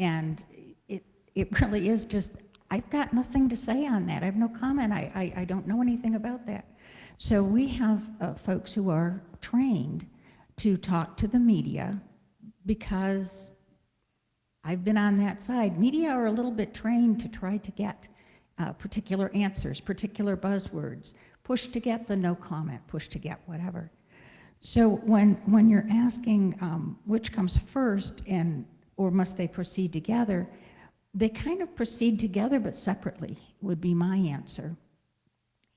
And it really is just, I've got nothing to say on that. I have no comment. I don't know anything about that. So we have folks who are trained to talk to the media because I've been on that side. Media are a little bit trained to try to get particular answers, particular buzzwords, push to get the no comment, push to get whatever. So when you're asking which comes first or must they proceed together, they kind of proceed together but separately would be my answer.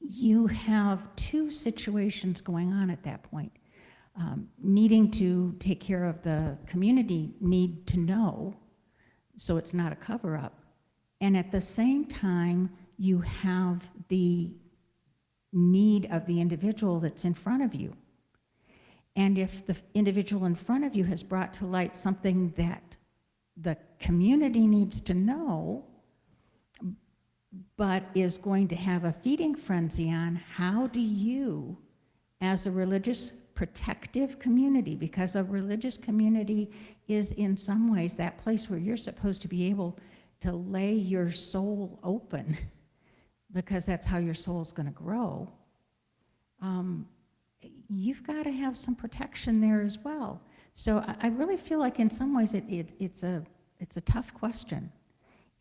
You have two situations going on at that point. needing to take care of the community need to know, so it's not a cover-up. And at the same time, you have the need of the individual that's in front of you. And if the individual in front of you has brought to light something that the community needs to know, but is going to have a feeding frenzy on, how do you, as a religious protective community, because a religious community is in some ways that place where you're supposed to be able to lay your soul open, because that's how your soul's going to grow. You've got to have some protection there as well. So I really feel like in some ways it's a tough question.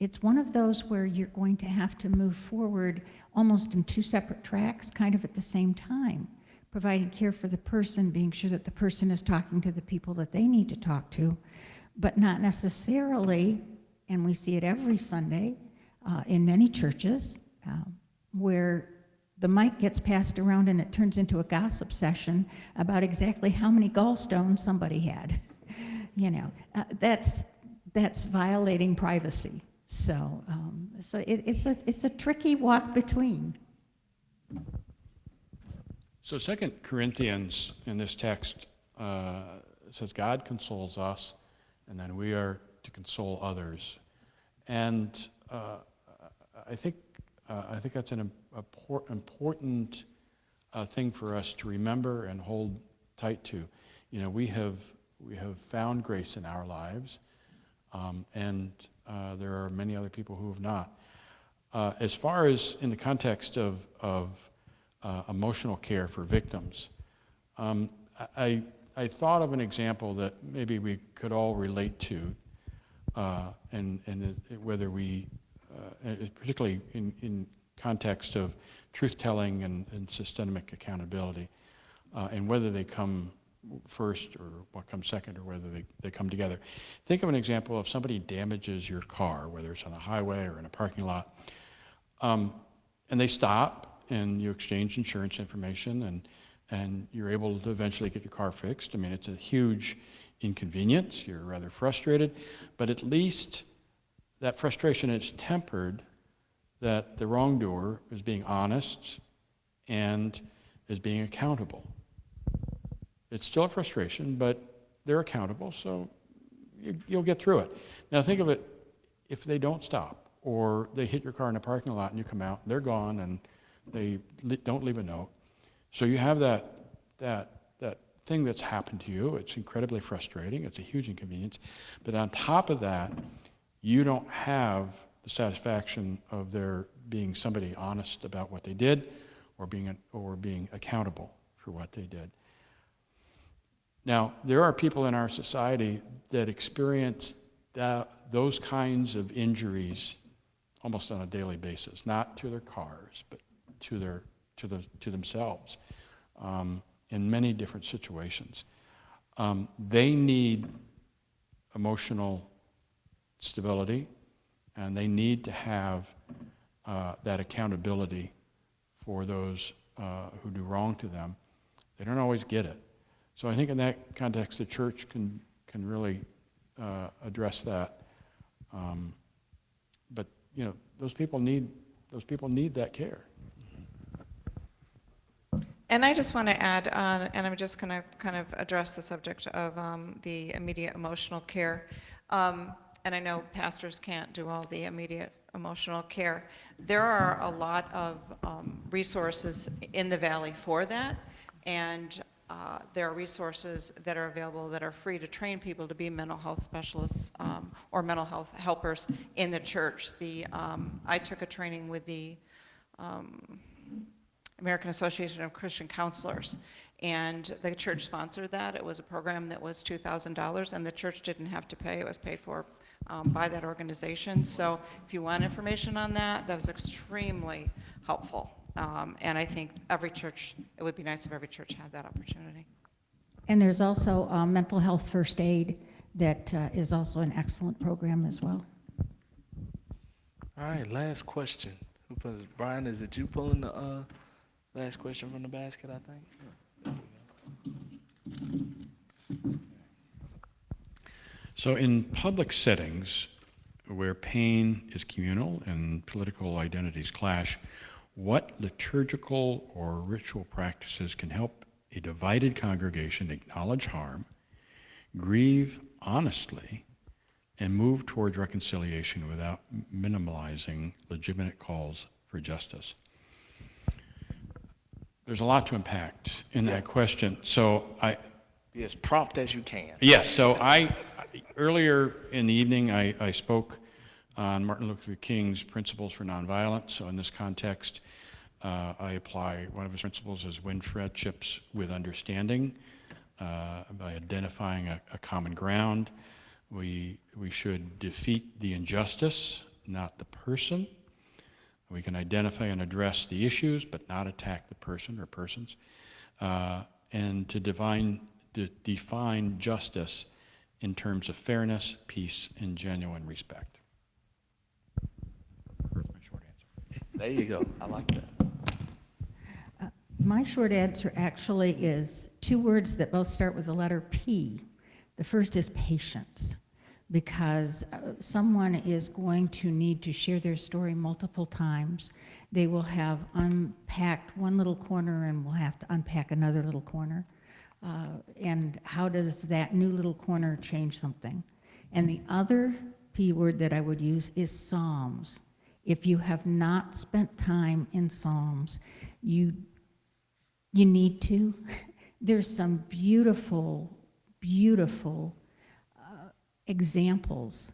It's one of those where you're going to have to move forward almost in two separate tracks, kind of at the same time, providing care for the person, being sure that the person is talking to the people that they need to talk to, but not necessarily, and we see it every Sunday in many churches, where the mic gets passed around and it turns into a gossip session about exactly how many gallstones somebody had. That's violating privacy. So, it's a tricky walk between. So 2 Corinthians in this text says God consoles us, and then we are to console others. And I think that's an important thing for us to remember and hold tight to. We have found grace in our lives, and there are many other people who have not. As far as in the context of emotional care for victims, I thought of an example that maybe we could all relate to, and whether we, particularly in context of truth-telling and systemic accountability, and whether they come first or what comes second, or whether they come together. Think of an example of somebody damages your car, whether it's on a highway or in a parking lot, and they stop and you exchange insurance information, and you're able to eventually get your car fixed. I mean, it's a huge inconvenience. You're rather frustrated, but at least that frustration is tempered that the wrongdoer is being honest and is being accountable. It's still a frustration, but they're accountable, so you'll get through it. Now think of it, if they don't stop, or they hit your car in a parking lot and you come out, they're gone, and they don't leave a note. So you have that thing that's happened to you. It's incredibly frustrating. It's a huge inconvenience. But on top of that, you don't have the satisfaction of there being somebody honest about what they did, or being accountable for what they did. Now, there are people in our society that experience those kinds of injuries almost on a daily basis, not to their cars, but to themselves, in many different situations. They need emotional stability, and they need to have that accountability for those who do wrong to them. They don't always get it. So I think in that context, the church can really address that. But those people need that care. And I just want to add on, and I'm just going to kind of address the subject of the immediate emotional care. And I know pastors can't do all the immediate emotional care. There are a lot of resources in the Valley for that, and there are resources that are available that are free to train people to be mental health specialists or mental health helpers in the church. I took a training with the American Association of Christian Counselors, and the church sponsored that. It was a program that was $2,000, and the church didn't have to pay. It was paid for by that organization. So if you want information on that, that was extremely helpful. And I think every church, it would be nice if every church had that opportunity. And there's also mental health first aid that is also an excellent program as well. All right, last question. Who put it? Brian, is it you pulling the last question from the basket, I think? There we go. So in public settings where pain is communal and political identities clash, what liturgical or ritual practices can help a divided congregation acknowledge harm, grieve honestly, and move towards reconciliation without minimalizing legitimate calls for justice? There's a lot to unpack in that question. So Be as prompt as you can. yes, so earlier in the evening, I spoke on Martin Luther King's Principles for Nonviolence. So in this context, I apply one of his principles is win friendships with understanding by identifying a common ground. We should defeat the injustice, not the person. We can identify and address the issues, but not attack the person or persons. And to define justice in terms of fairness, peace, and genuine respect. That's my short answer. There you go. I like that. My short answer actually is two words that both start with the letter P. The first is patience, because someone is going to need to share their story multiple times. They will have unpacked one little corner and will have to unpack another little corner. And how does that new little corner change something? And the other P word that I would use is Psalms. If you have not spent time in Psalms, you need to. There's some beautiful, beautiful examples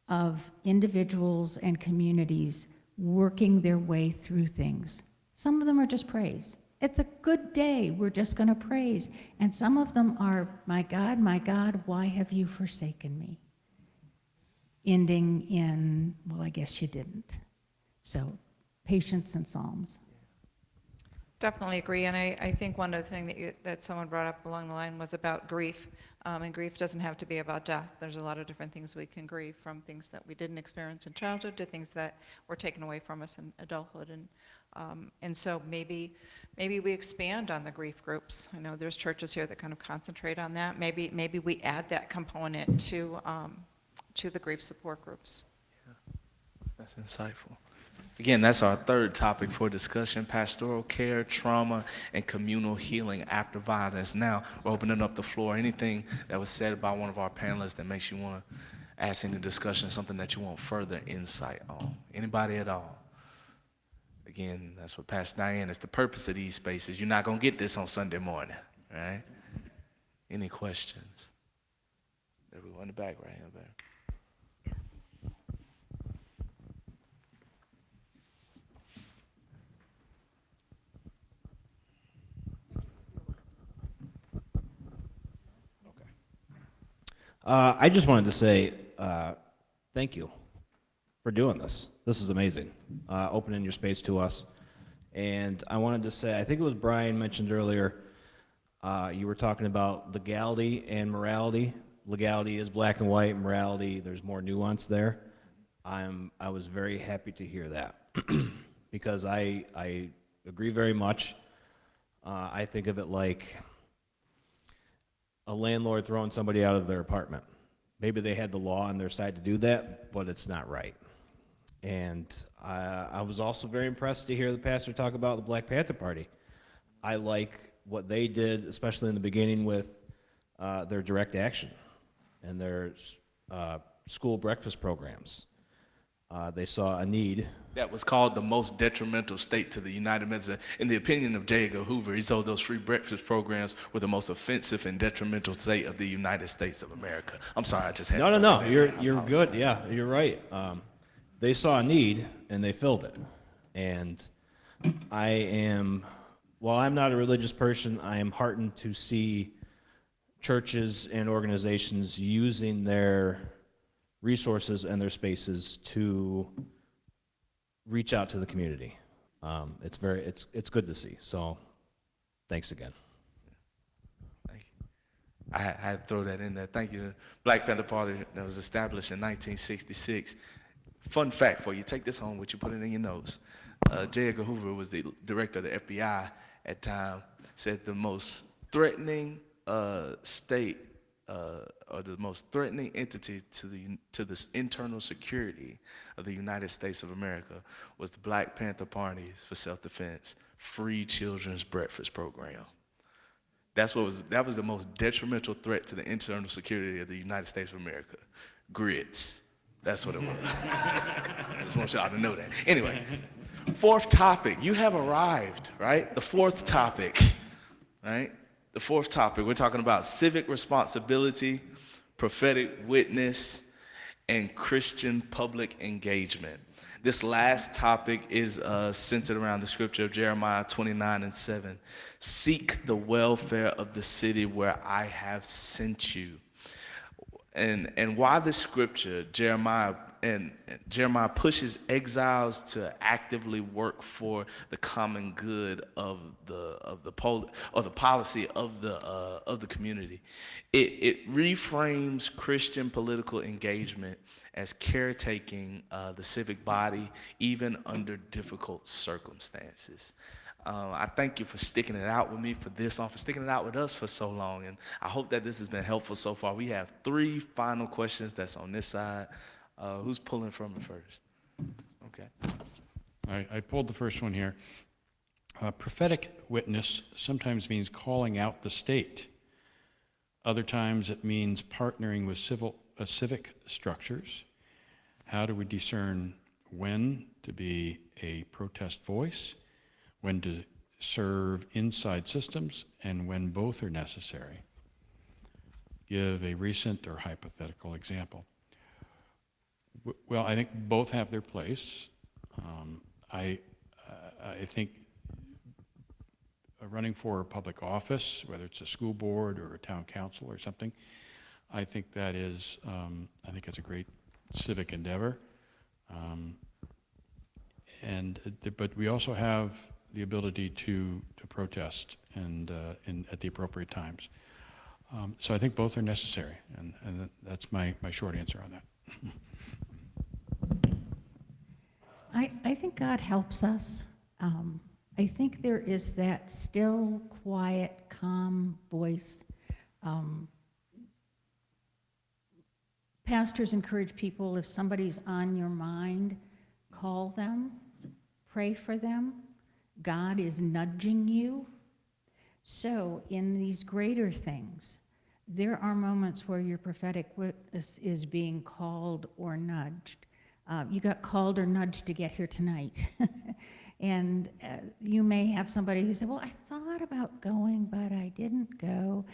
of individuals and communities working their way through things. Some of them are just praise. It's a good day, we're just going to praise. And some of them are, my God, why have you forsaken me? Ending in, well, I guess you didn't. So, patience and Psalms. Definitely agree, and I think one of the things that someone brought up along the line was about grief, and grief doesn't have to be about death. There's a lot of different things we can grieve, from things that we didn't experience in childhood to things that were taken away from us in adulthood, and so maybe we expand on the grief groups. I know there's churches here that kind of concentrate on that. Maybe we add that component to the grief support groups. That's insightful. Again, that's our third topic for discussion: pastoral care, trauma, and communal healing after violence. Now, we're opening up the floor. Anything that was said by one of our panelists that makes you want to ask in the discussion, something that you want further insight on? Anybody at all? Again, that's what Pastor Diane is the purpose of these spaces. You're not going to get this on Sunday morning, right? Any questions? Everyone in the back, right here, back. I just wanted to say thank you for doing this. This is amazing, opening your space to us. And I wanted to say, I think it was Brian mentioned earlier, you were talking about legality and morality. Legality is black and white. Morality, there's more nuance there. I was very happy to hear that because I agree very much. I think of it like a landlord throwing somebody out of their apartment. Maybe they had the law on their side to do that, but it's not right. And I was also very impressed to hear the pastor talk about the Black Panther Party. I like what they did, especially in the beginning with their direct action and their school breakfast programs. They saw a need. That was called the most detrimental state to the United Methodist. In the opinion of J. Edgar Hoover, he told those free breakfast programs were the most offensive and detrimental state of the United States of America. I'm sorry, I just had to. No. You're good. Yeah, you're right. They saw a need and they filled it. And while I'm not a religious person, I am heartened to see churches and organizations using their resources and their spaces to reach out to the community. It's good to see. So, thanks again. Thank you. I had to throw that in there. Thank you. Black Panther Party that was established in 1966. Fun fact for you, take this home with you, put it in your notes. J. Edgar Hoover was the director of the FBI at the time, said the most threatening state or the most threatening entity to the internal security of the United States of America was the Black Panther Party's, for self-defense, free children's breakfast program. That was the most detrimental threat to the internal security of the United States of America. Grits. That's what it was. I just want y'all to know that. Anyway, fourth topic. You have arrived, right? The fourth topic, right? The fourth topic. We're talking about civic responsibility, prophetic witness, and Christian public engagement. This last topic is centered around the scripture of Jeremiah 29:7. Seek the welfare of the city where I have sent you. And why this scripture, Jeremiah pushes exiles to actively work for the common good of the policy of the community. It reframes Christian political engagement as caretaking the civic body even under difficult circumstances. I thank you for sticking it out with me for this long, for sticking it out with us for so long, and I hope that this has been helpful so far. We have 3 final questions that's on this side. Who's pulling from it first? Okay. I pulled the first one here. Prophetic witness sometimes means calling out the state. Other times it means partnering with civic structures. How do we discern when to be a protest voice, when to serve inside systems, and when both are necessary? Give a recent or hypothetical example. Well, I think both have their place. I think running for a public office, whether it's a school board or a town council or something, I think that is, I think it's a great civic endeavor. But we also have the ability to protest and at the appropriate times. So I think both are necessary, and that's my short answer on that. I think God helps us. I think there is that still, quiet, calm voice. Pastors encourage people, if somebody's on your mind, call them, pray for them. God is nudging you. So in these greater things, there are moments where your prophetic witness is being called or nudged. You got called or nudged to get here tonight. And you may have somebody who said, well, I thought about going, but I didn't go.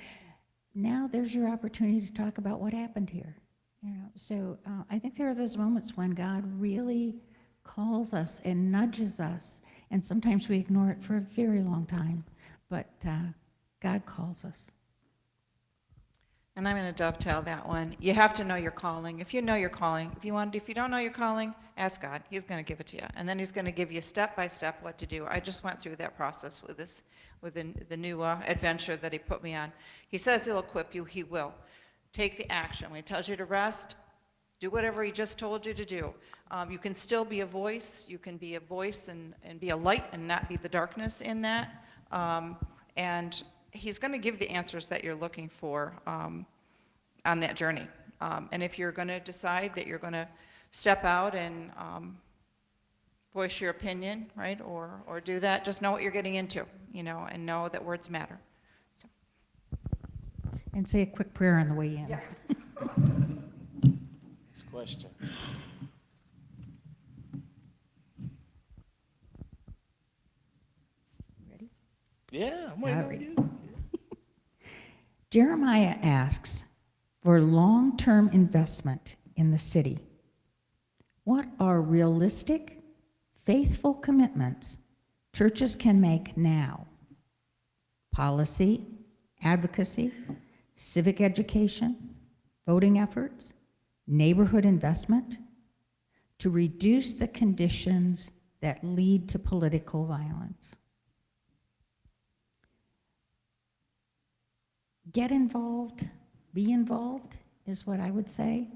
Now there's your opportunity to talk about what happened here. So I think there are those moments when God really calls us and nudges us, and sometimes we ignore it for a very long time, but God calls us. And I'm going to dovetail that one. You have to know your calling. If you know your calling, if you don't know your calling, ask God. He's going to give it to you, and then He's going to give you step by step what to do. I just went through that process with the new adventure that He put me on. He says He'll equip you. He will. Take the action. When He tells you to rest, do whatever He just told you to do. You can still be a voice. You can be a voice and be a light and not be the darkness in that. And He's going to give the answers that you're looking for on that journey. And if you're going to decide that you're going to step out and voice your opinion, right, or do that, just know what you're getting into, and know that words matter. So. And say a quick prayer on the way in. Yes. Next question. Ready? Yeah, I'm waiting All on right. you. Jeremiah asks for long-term investment in the city. What are realistic, faithful commitments churches can make now? Policy, advocacy, civic education, voting efforts, neighborhood investment to reduce the conditions that lead to political violence. Get involved, be involved is what I would say.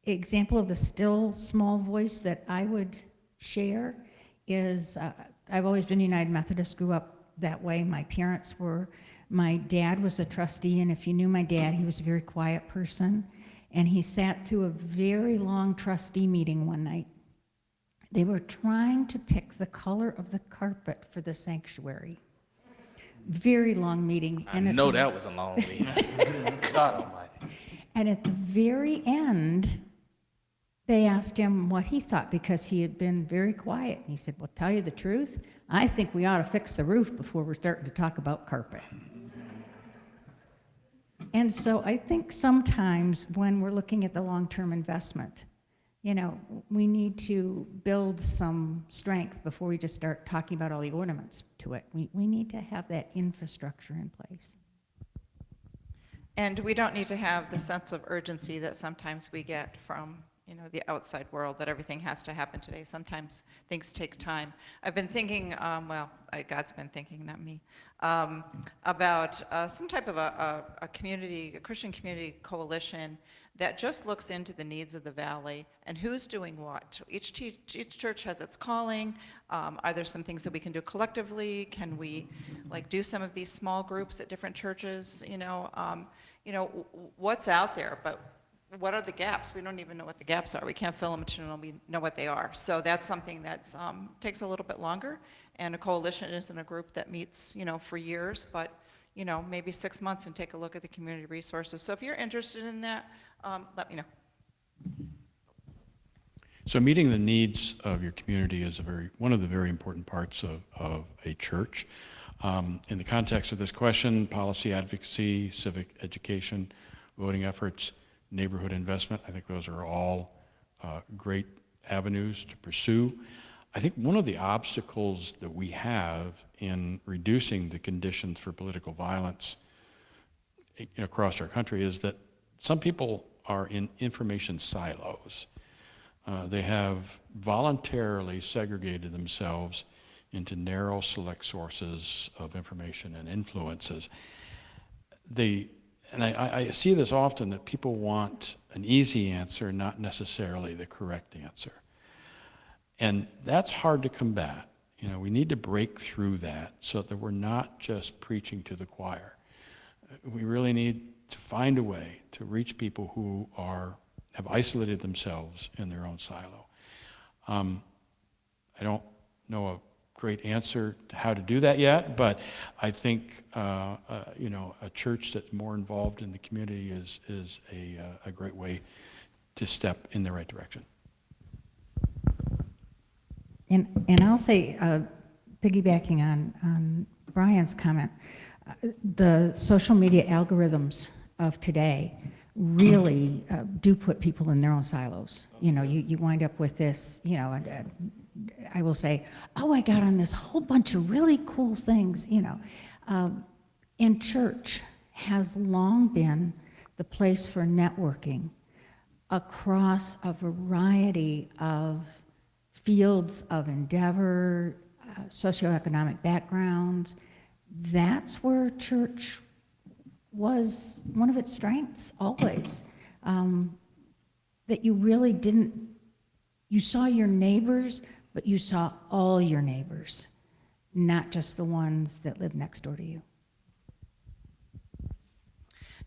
Example of the still small voice that I would share is, I've always been United Methodist, grew up that way. My parents were. My dad was a trustee, and if you knew my dad, he was a very quiet person. And he sat through a very long trustee meeting one night. They were trying to pick the color of the carpet for the sanctuary. Very long meeting. I know that was a long meeting. God almighty. And at the very end, they asked him what he thought because he had been very quiet. And he said, well, tell you the truth, I think we ought to fix the roof before we're starting to talk about carpet. And so I think sometimes when we're looking at the long-term investment, you know, we need to build some strength before we just start talking about all the ornaments to it. We need to have that infrastructure in place. And we don't need to have the sense of urgency that sometimes we get from, you know, the outside world, that everything has to happen today. Sometimes things take time. I've been thinking, God's been thinking, not me, about some type of a community, a Christian community coalition that just looks into the needs of the valley and who's doing what. Each church has its calling. Are there some things that we can do collectively? Can we like do some of these small groups at different churches? What's out there, but what are the gaps? We don't even know what the gaps are. We can't fill them until we know what they are. So that's something that takes a little bit longer. And a coalition isn't a group that meets, for years, but maybe 6 months and take a look at the community resources. So if you're interested in that, let me know. So meeting the needs of your community is one of the very important parts of a church. In the context of this question, policy advocacy, civic education, voting efforts, neighborhood investment, I think those are all great avenues to pursue. I think one of the obstacles that we have in reducing the conditions for political violence across our country is that some people are in information silos. They have voluntarily segregated themselves into narrow, select sources of information and influences. And I see this often, that people want an easy answer, not necessarily the correct answer. And that's hard to combat. We need to break through that so that we're not just preaching to the choir. We really need to find a way to reach people who have isolated themselves in their own silo. I don't know a great answer to how to do that yet, but I think a church that's more involved in the community is a great way to step in the right direction. And I'll say, piggybacking on Brian's comment, the social media algorithms of today really do put people in their own silos. You wind up with this, I will say, oh, I got on this whole bunch of really cool things, And church has long been the place for networking across a variety of fields of endeavor, socioeconomic backgrounds. That's where church was one of its strengths, always. That you really you saw your neighbors, but you saw all your neighbors, not just the ones that live next door to you.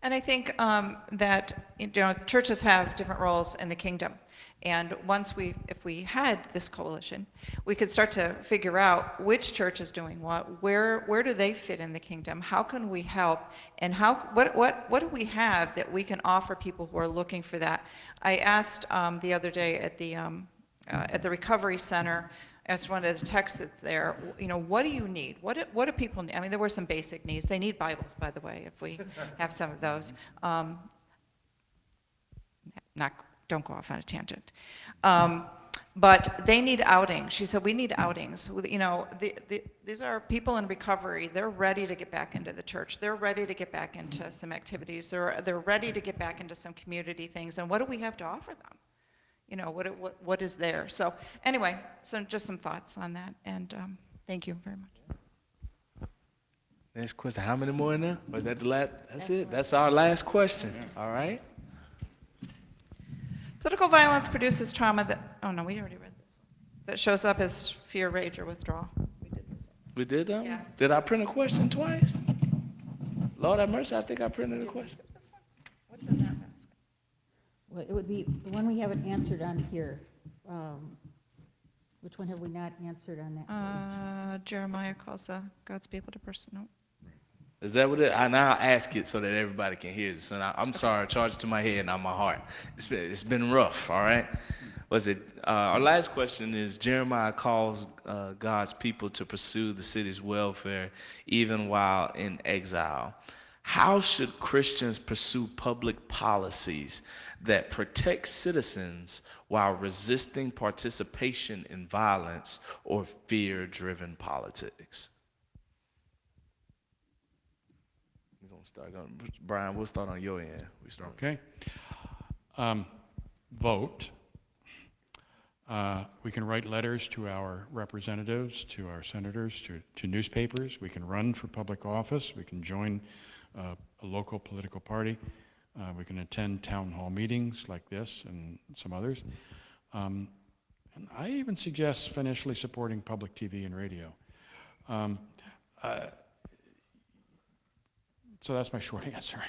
And I think that churches have different roles in the kingdom. And if we had this coalition, we could start to figure out which church is doing what, where do they fit in the kingdom, how can we help, and what do we have that we can offer people who are looking for that. I asked the other day at the recovery center, asked one of the techs that's there, what do you need? What do people need? I mean, there were some basic needs. They need Bibles, by the way, if we have some of those. Don't go off on a tangent. But they need outings. She said, we need outings. These are people in recovery. They're ready to get back into the church. They're ready to get back into some activities. They're ready to get back into some community things. And what do we have to offer them? What is there? So anyway, just some thoughts on that. And thank you very much. Next question. How many more in there? Was that the last? That's it. That's our last question. All right. Political violence produces trauma we already read this. That shows up as fear, rage, or withdrawal. We did this one. We did that one? Yeah. Did I print a question twice? Lord have mercy, I think I printed a question. This one? What's in that basket? Well, it would be the one we haven't answered on here. Which one have we not answered on that? Jeremiah calls God's people to pursue. No. Is that what it? I now ask it so that everybody can hear this. And I'm sorry, charge it to my head, not my heart. It's been rough, all right? Was it, our last question is, Jeremiah calls God's people to pursue the city's welfare even while in exile. How should Christians pursue public policies that protect citizens while resisting participation in violence or fear-driven politics? We're gonna start on, Brian, we'll start on your end. We start. Okay. Vote. We can write letters to our representatives, to our senators, to newspapers. We can run for public office. We can join a local political party. We can attend town hall meetings like this and some others. And I even suggest financially supporting public TV and radio. So that's my short answer.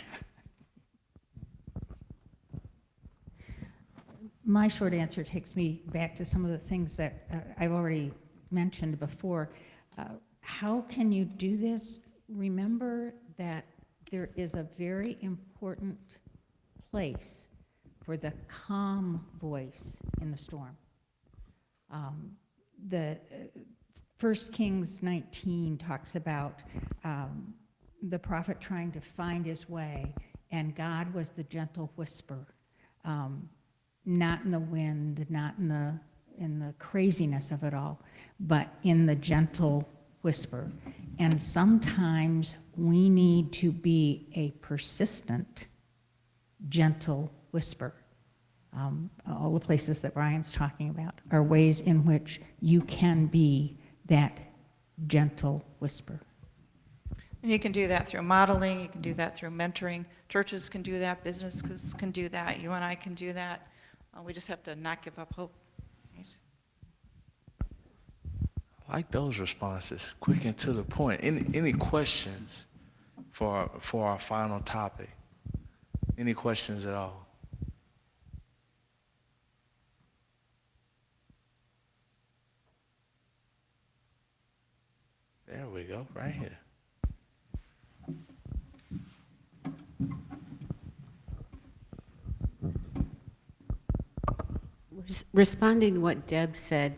My short answer takes me back to some of the things that I've already mentioned before. How can you do this? Remember that there is a very important place for the calm voice in the storm. The 1 Kings 19 talks about the prophet trying to find his way, and God was the gentle whisper. Not in the wind, not in the craziness of it all, but in the gentle whisper. And sometimes we need to be a persistent, gentle whisper. All the places that Brian's talking about are ways in which you can be that gentle whisper. And you can do that through modeling, you can do that through mentoring. Churches can do that, businesses can do that, you and I can do that. We just have to not give up hope. Right? I like those responses, quick and to the point. Any questions for our final topic? Any questions at all? There we go, right here. Responding to what Deb said,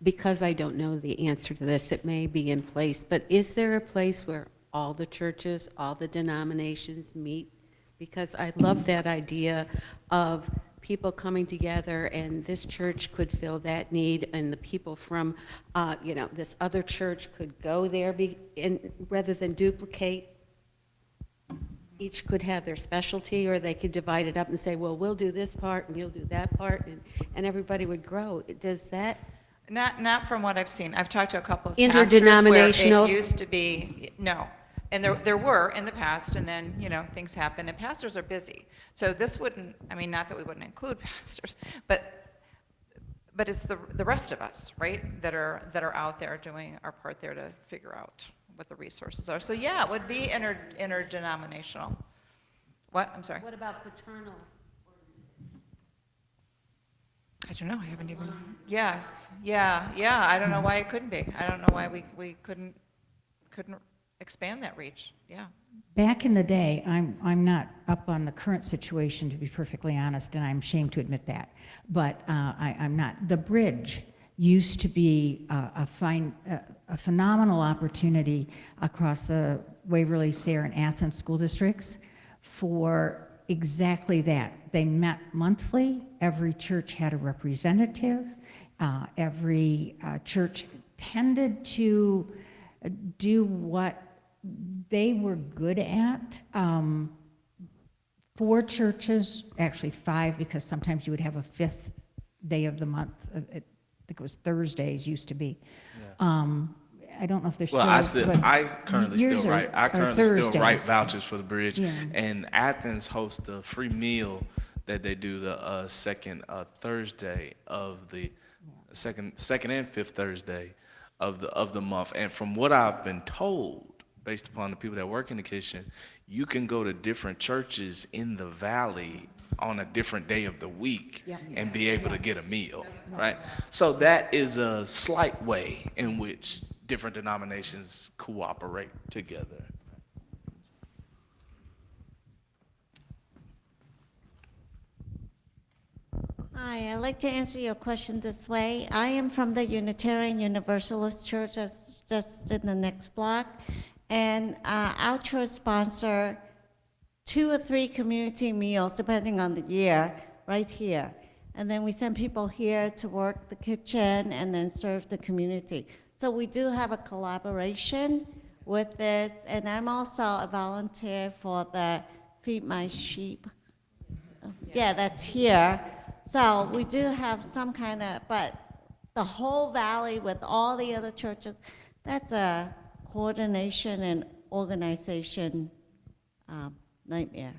because I don't know the answer to this, it may be in place, but is there a place where all the churches, all the denominations meet? Because I love that idea of people coming together, and this church could fill that need, and the people from, this other church could go there, rather than duplicate. Each could have their specialty, or they could divide it up and say, well, we'll do this part and you'll do that part, and everybody would grow. Does that? Not from what I've seen. I've talked to a couple of pastors where Interdenominational? it used to be, no. And there were in the past, and then, things happen, and pastors are busy. So this wouldn't, not that we wouldn't include pastors, but it's the rest of us, right, that are out there doing our part there to figure out what the resources are. So yeah, it would be interdenominational. What? I'm sorry. What about fraternal? I don't know. I haven't even. Yes. Yeah. I don't know why it couldn't be. I don't know why we couldn't expand that reach. Yeah. Back in the day, I'm not up on the current situation, to be perfectly honest, and I'm ashamed to admit that, but I'm not. The Bridge used to be a phenomenal opportunity across the Waverly, Sayre, and Athens school districts for exactly that. They met monthly. Every church had a representative. Every church tended to do what they were good at. 4 churches, actually 5, because sometimes you would have a 5th day of the month. I think it was Thursdays used to be. I don't know if there's Well, still. I currently still write Thursdays. vouchers for the Bridge, Yeah. and Athens hosts a free meal that they do the second Thursday of the second and 5th Thursday of the month. And from what I've been told, based upon the people that work in the kitchen, you can go to different churches in the valley on a different day of the week and be able to get a meal, right? So that is a slight way in which different denominations cooperate together. Hi, I'd like to answer your question this way. I am from the Unitarian Universalist Church, that's just in the next block, and our church sponsor 2 or 3 community meals, depending on the year, right here. And then we send people here to work the kitchen and then serve the community. So we do have a collaboration with this, and I'm also a volunteer for the Feed My Sheep. Yeah, that's here. So we do have some kind of, but the whole valley with all the other churches, that's a coordination and organization nightmare.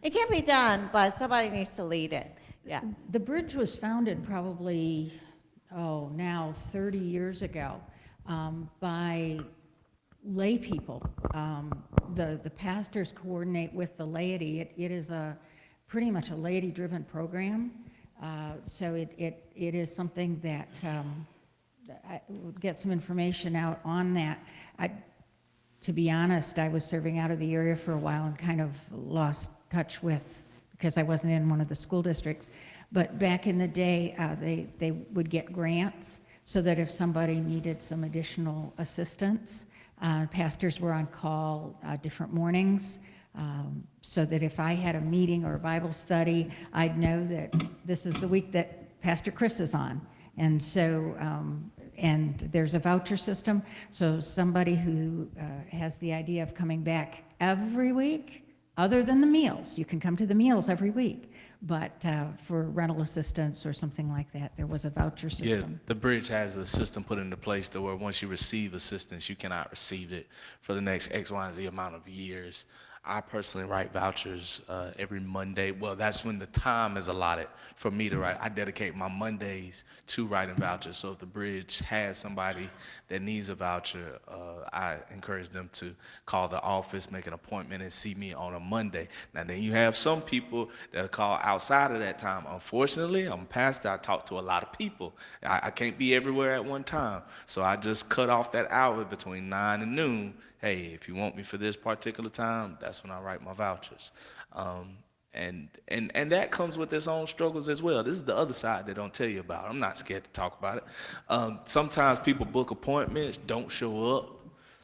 It can be done, but somebody needs to lead it. Yeah. The bridge was founded probably, now 30 years ago by lay people. The pastors coordinate with the laity. It is pretty much a laity-driven program. So it is something that I would get some information out on that. To be honest, I was serving out of the area for a while and kind of lost touch with, because I wasn't in one of the school districts. But back in the day, they would get grants so that if somebody needed some additional assistance, pastors were on call different mornings, so that if I had a meeting or a Bible study, I'd know that this is the week that Pastor Chris is on. And so, and there's a voucher system, so somebody who has the idea of coming back every week, other than the meals, you can come to the meals every week, but for rental assistance or something like that, there was a voucher Yeah, system. the bridge has a system put into place to where once you receive assistance, you cannot receive it for the next X, Y, and Z amount of years. I personally write vouchers every Monday. Well, that's when the time is allotted for me to write. I dedicate my Mondays to writing vouchers. So if the bridge has somebody that needs a voucher, I encourage them to call the office, make an appointment, and see me on a Monday. Now, then you have some people that call outside of that time. Unfortunately, I'm a pastor. I talk to a lot of people. I can't be everywhere at one time. So I just cut off that hour between 9 and noon. Hey, if you want me for this particular time, that's when I write my vouchers. And that comes with its own struggles as well. This is the other side they don't tell you about. I'm not scared to talk about it. Sometimes people book appointments, don't show up.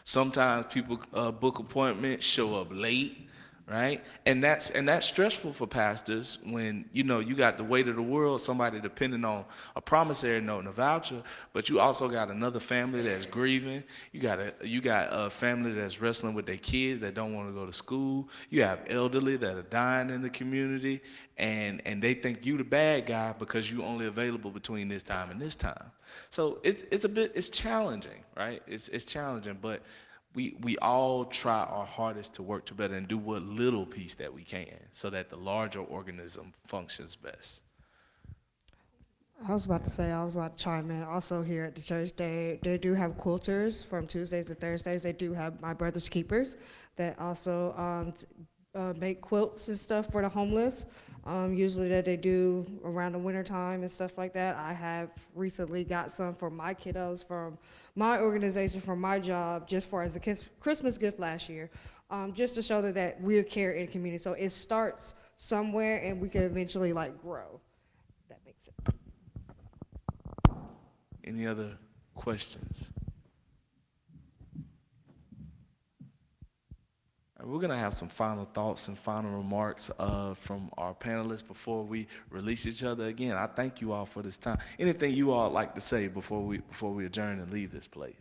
Sometimes people book appointments, show up late, right? And that's stressful for pastors when, you got the weight of the world, somebody depending on a promissory note and a voucher, but you also got another family that's grieving. You got a family that's wrestling with their kids that don't want to go to school. You have elderly that are dying in the community, and they think you the bad guy because you only available between this time and this time. So it's challenging, right? It's challenging, but we all try our hardest to work together and do what little piece that we can so that the larger organism functions best. I was about to chime in. Also here at the church, they do have quilters from Tuesdays to Thursdays. They do have My Brother's Keepers that also make quilts and stuff for the homeless. Usually that they do around the winter time and stuff like that. I have recently got some for my kiddos from my organization, from my job, just for as a Christmas gift last year, just to show that we care in the community. So it starts somewhere and we can eventually grow. That makes sense. Any other questions? We're going to have some final thoughts and final remarks from our panelists before we release each other. Again, I thank you all for this time. Anything you all like to say before we adjourn and leave this place?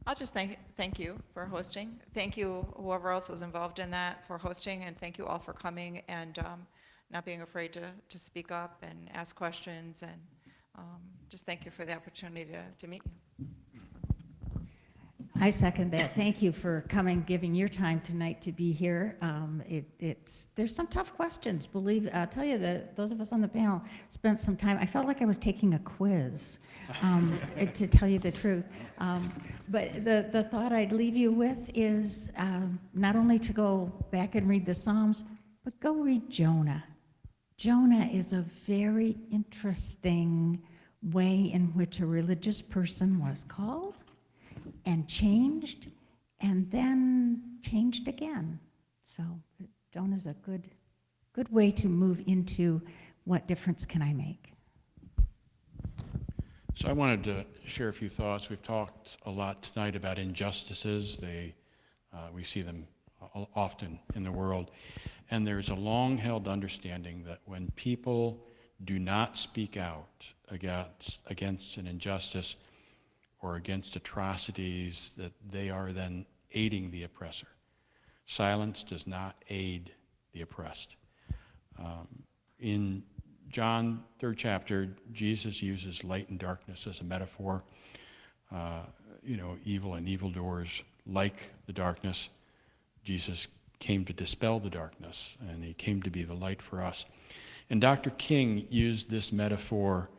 I'll just thank you for hosting. Thank you, whoever else was involved in that, for hosting, and thank you all for coming and not being afraid to speak up and ask questions, and just thank you for the opportunity to meet you. I second that. Thank you for coming, giving your time tonight to be here. There's some tough questions. I'll tell you that those of us on the panel spent some time. I felt like I was taking a quiz, to tell you the truth. But the thought I'd leave you with is not only to go back and read the Psalms, but go read Jonah. Jonah is a very interesting way in which a religious person was called and changed, and then changed again. So Jonah's a good way to move into what difference can I make. So I wanted to share a few thoughts. We've talked a lot tonight about injustices. We see them often in the world. And there's a long-held understanding that when people do not speak out against an injustice or against atrocities, that they are then aiding the oppressor. Silence does not aid the oppressed. In John 3rd chapter, Jesus uses light and darkness as a metaphor. Evil and evildoers like the darkness. Jesus came to dispel the darkness, and he came to be the light for us. And Dr. King used this metaphor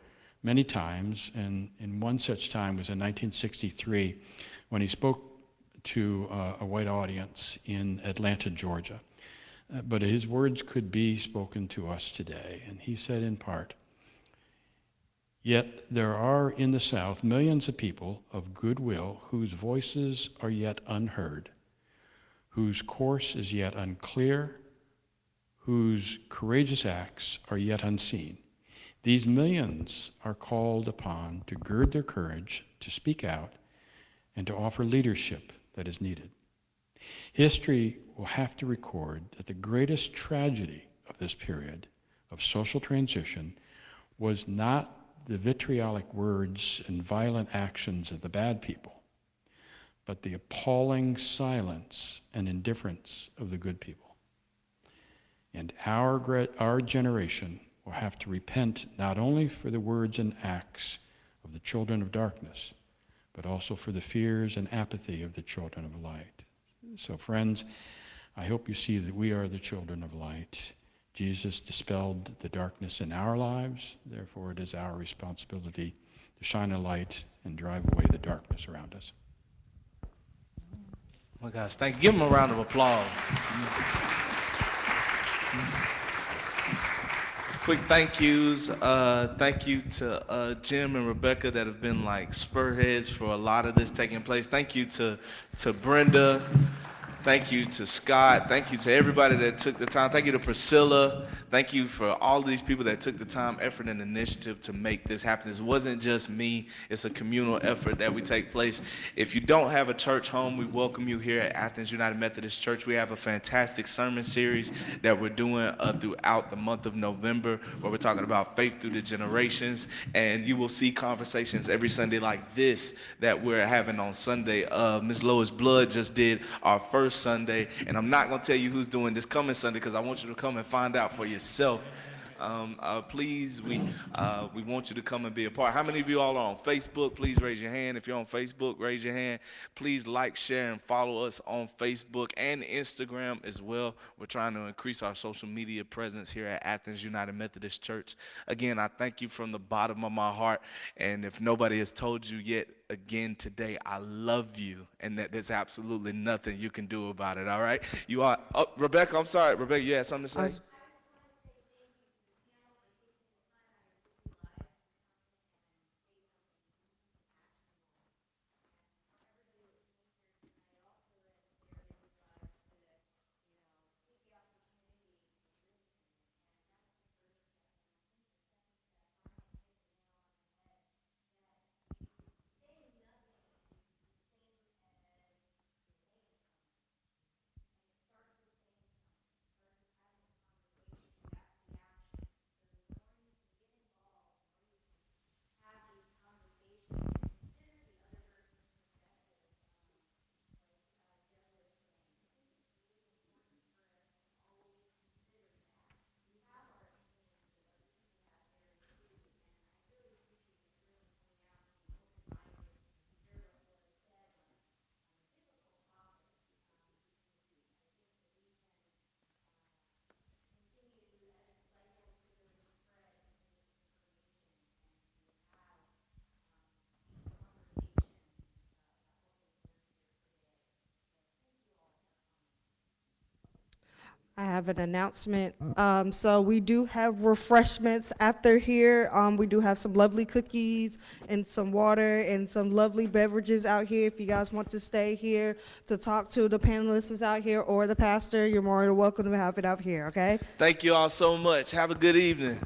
many times, and in one such time was in 1963 when he spoke to a white audience in Atlanta, Georgia. But his words could be spoken to us today, and he said in part, "Yet there are in the South millions of people of goodwill whose voices are yet unheard, whose course is yet unclear, whose courageous acts are yet unseen. These millions are called upon to gird their courage, to speak out, and to offer leadership that is needed. History will have to record that the greatest tragedy of this period of social transition was not the vitriolic words and violent actions of the bad people, but the appalling silence and indifference of the good people. And our generation will have to repent not only for the words and acts of the children of darkness, but also for the fears and apathy of the children of light. So friends, I hope you see that we are the children of light. Jesus dispelled the darkness in our lives, therefore it is our responsibility to shine a light and drive away the darkness around us. Oh my gosh, thank you. Give them a round of applause. Quick thank yous. Thank you to Jim and Rebecca that have been like spurheads for a lot of this taking place. Thank you to Brenda. Thank you to Scott. Thank you to everybody that took the time. Thank you to Priscilla. Thank you for all of these people that took the time, effort, and initiative to make this happen. This wasn't just me. It's a communal effort that we take place. If you don't have a church home, we welcome you here at Athens United Methodist Church. We have a fantastic sermon series that we're doing throughout the month of November, where we're talking about faith through the generations. And you will see conversations every Sunday like this that we're having on Sunday. Ms. Lois Blood just did our first Sunday, and I'm not going to tell you who's doing this coming Sunday because I want you to come and find out for yourself. Please, we want you to come and be a part. How many of you all are on Facebook? Please raise your hand. If you're on Facebook, raise your hand. Please like, share, and follow us on Facebook and Instagram as well. We're trying to increase our social media presence here at Athens United Methodist Church. Again, I thank you from the bottom of my heart, and if nobody has told you yet, again today, I love you, and that there's absolutely nothing you can do about it, all right? You are, Rebecca, I'm sorry. Rebecca, you had something to say? I have an announcement. So we do have refreshments after here. We do have some lovely cookies and some water and some lovely beverages out here. If you guys want to stay here to talk to the panelists out here or the pastor, you're more than welcome to have it out here, okay? Thank you all so much. Have a good evening.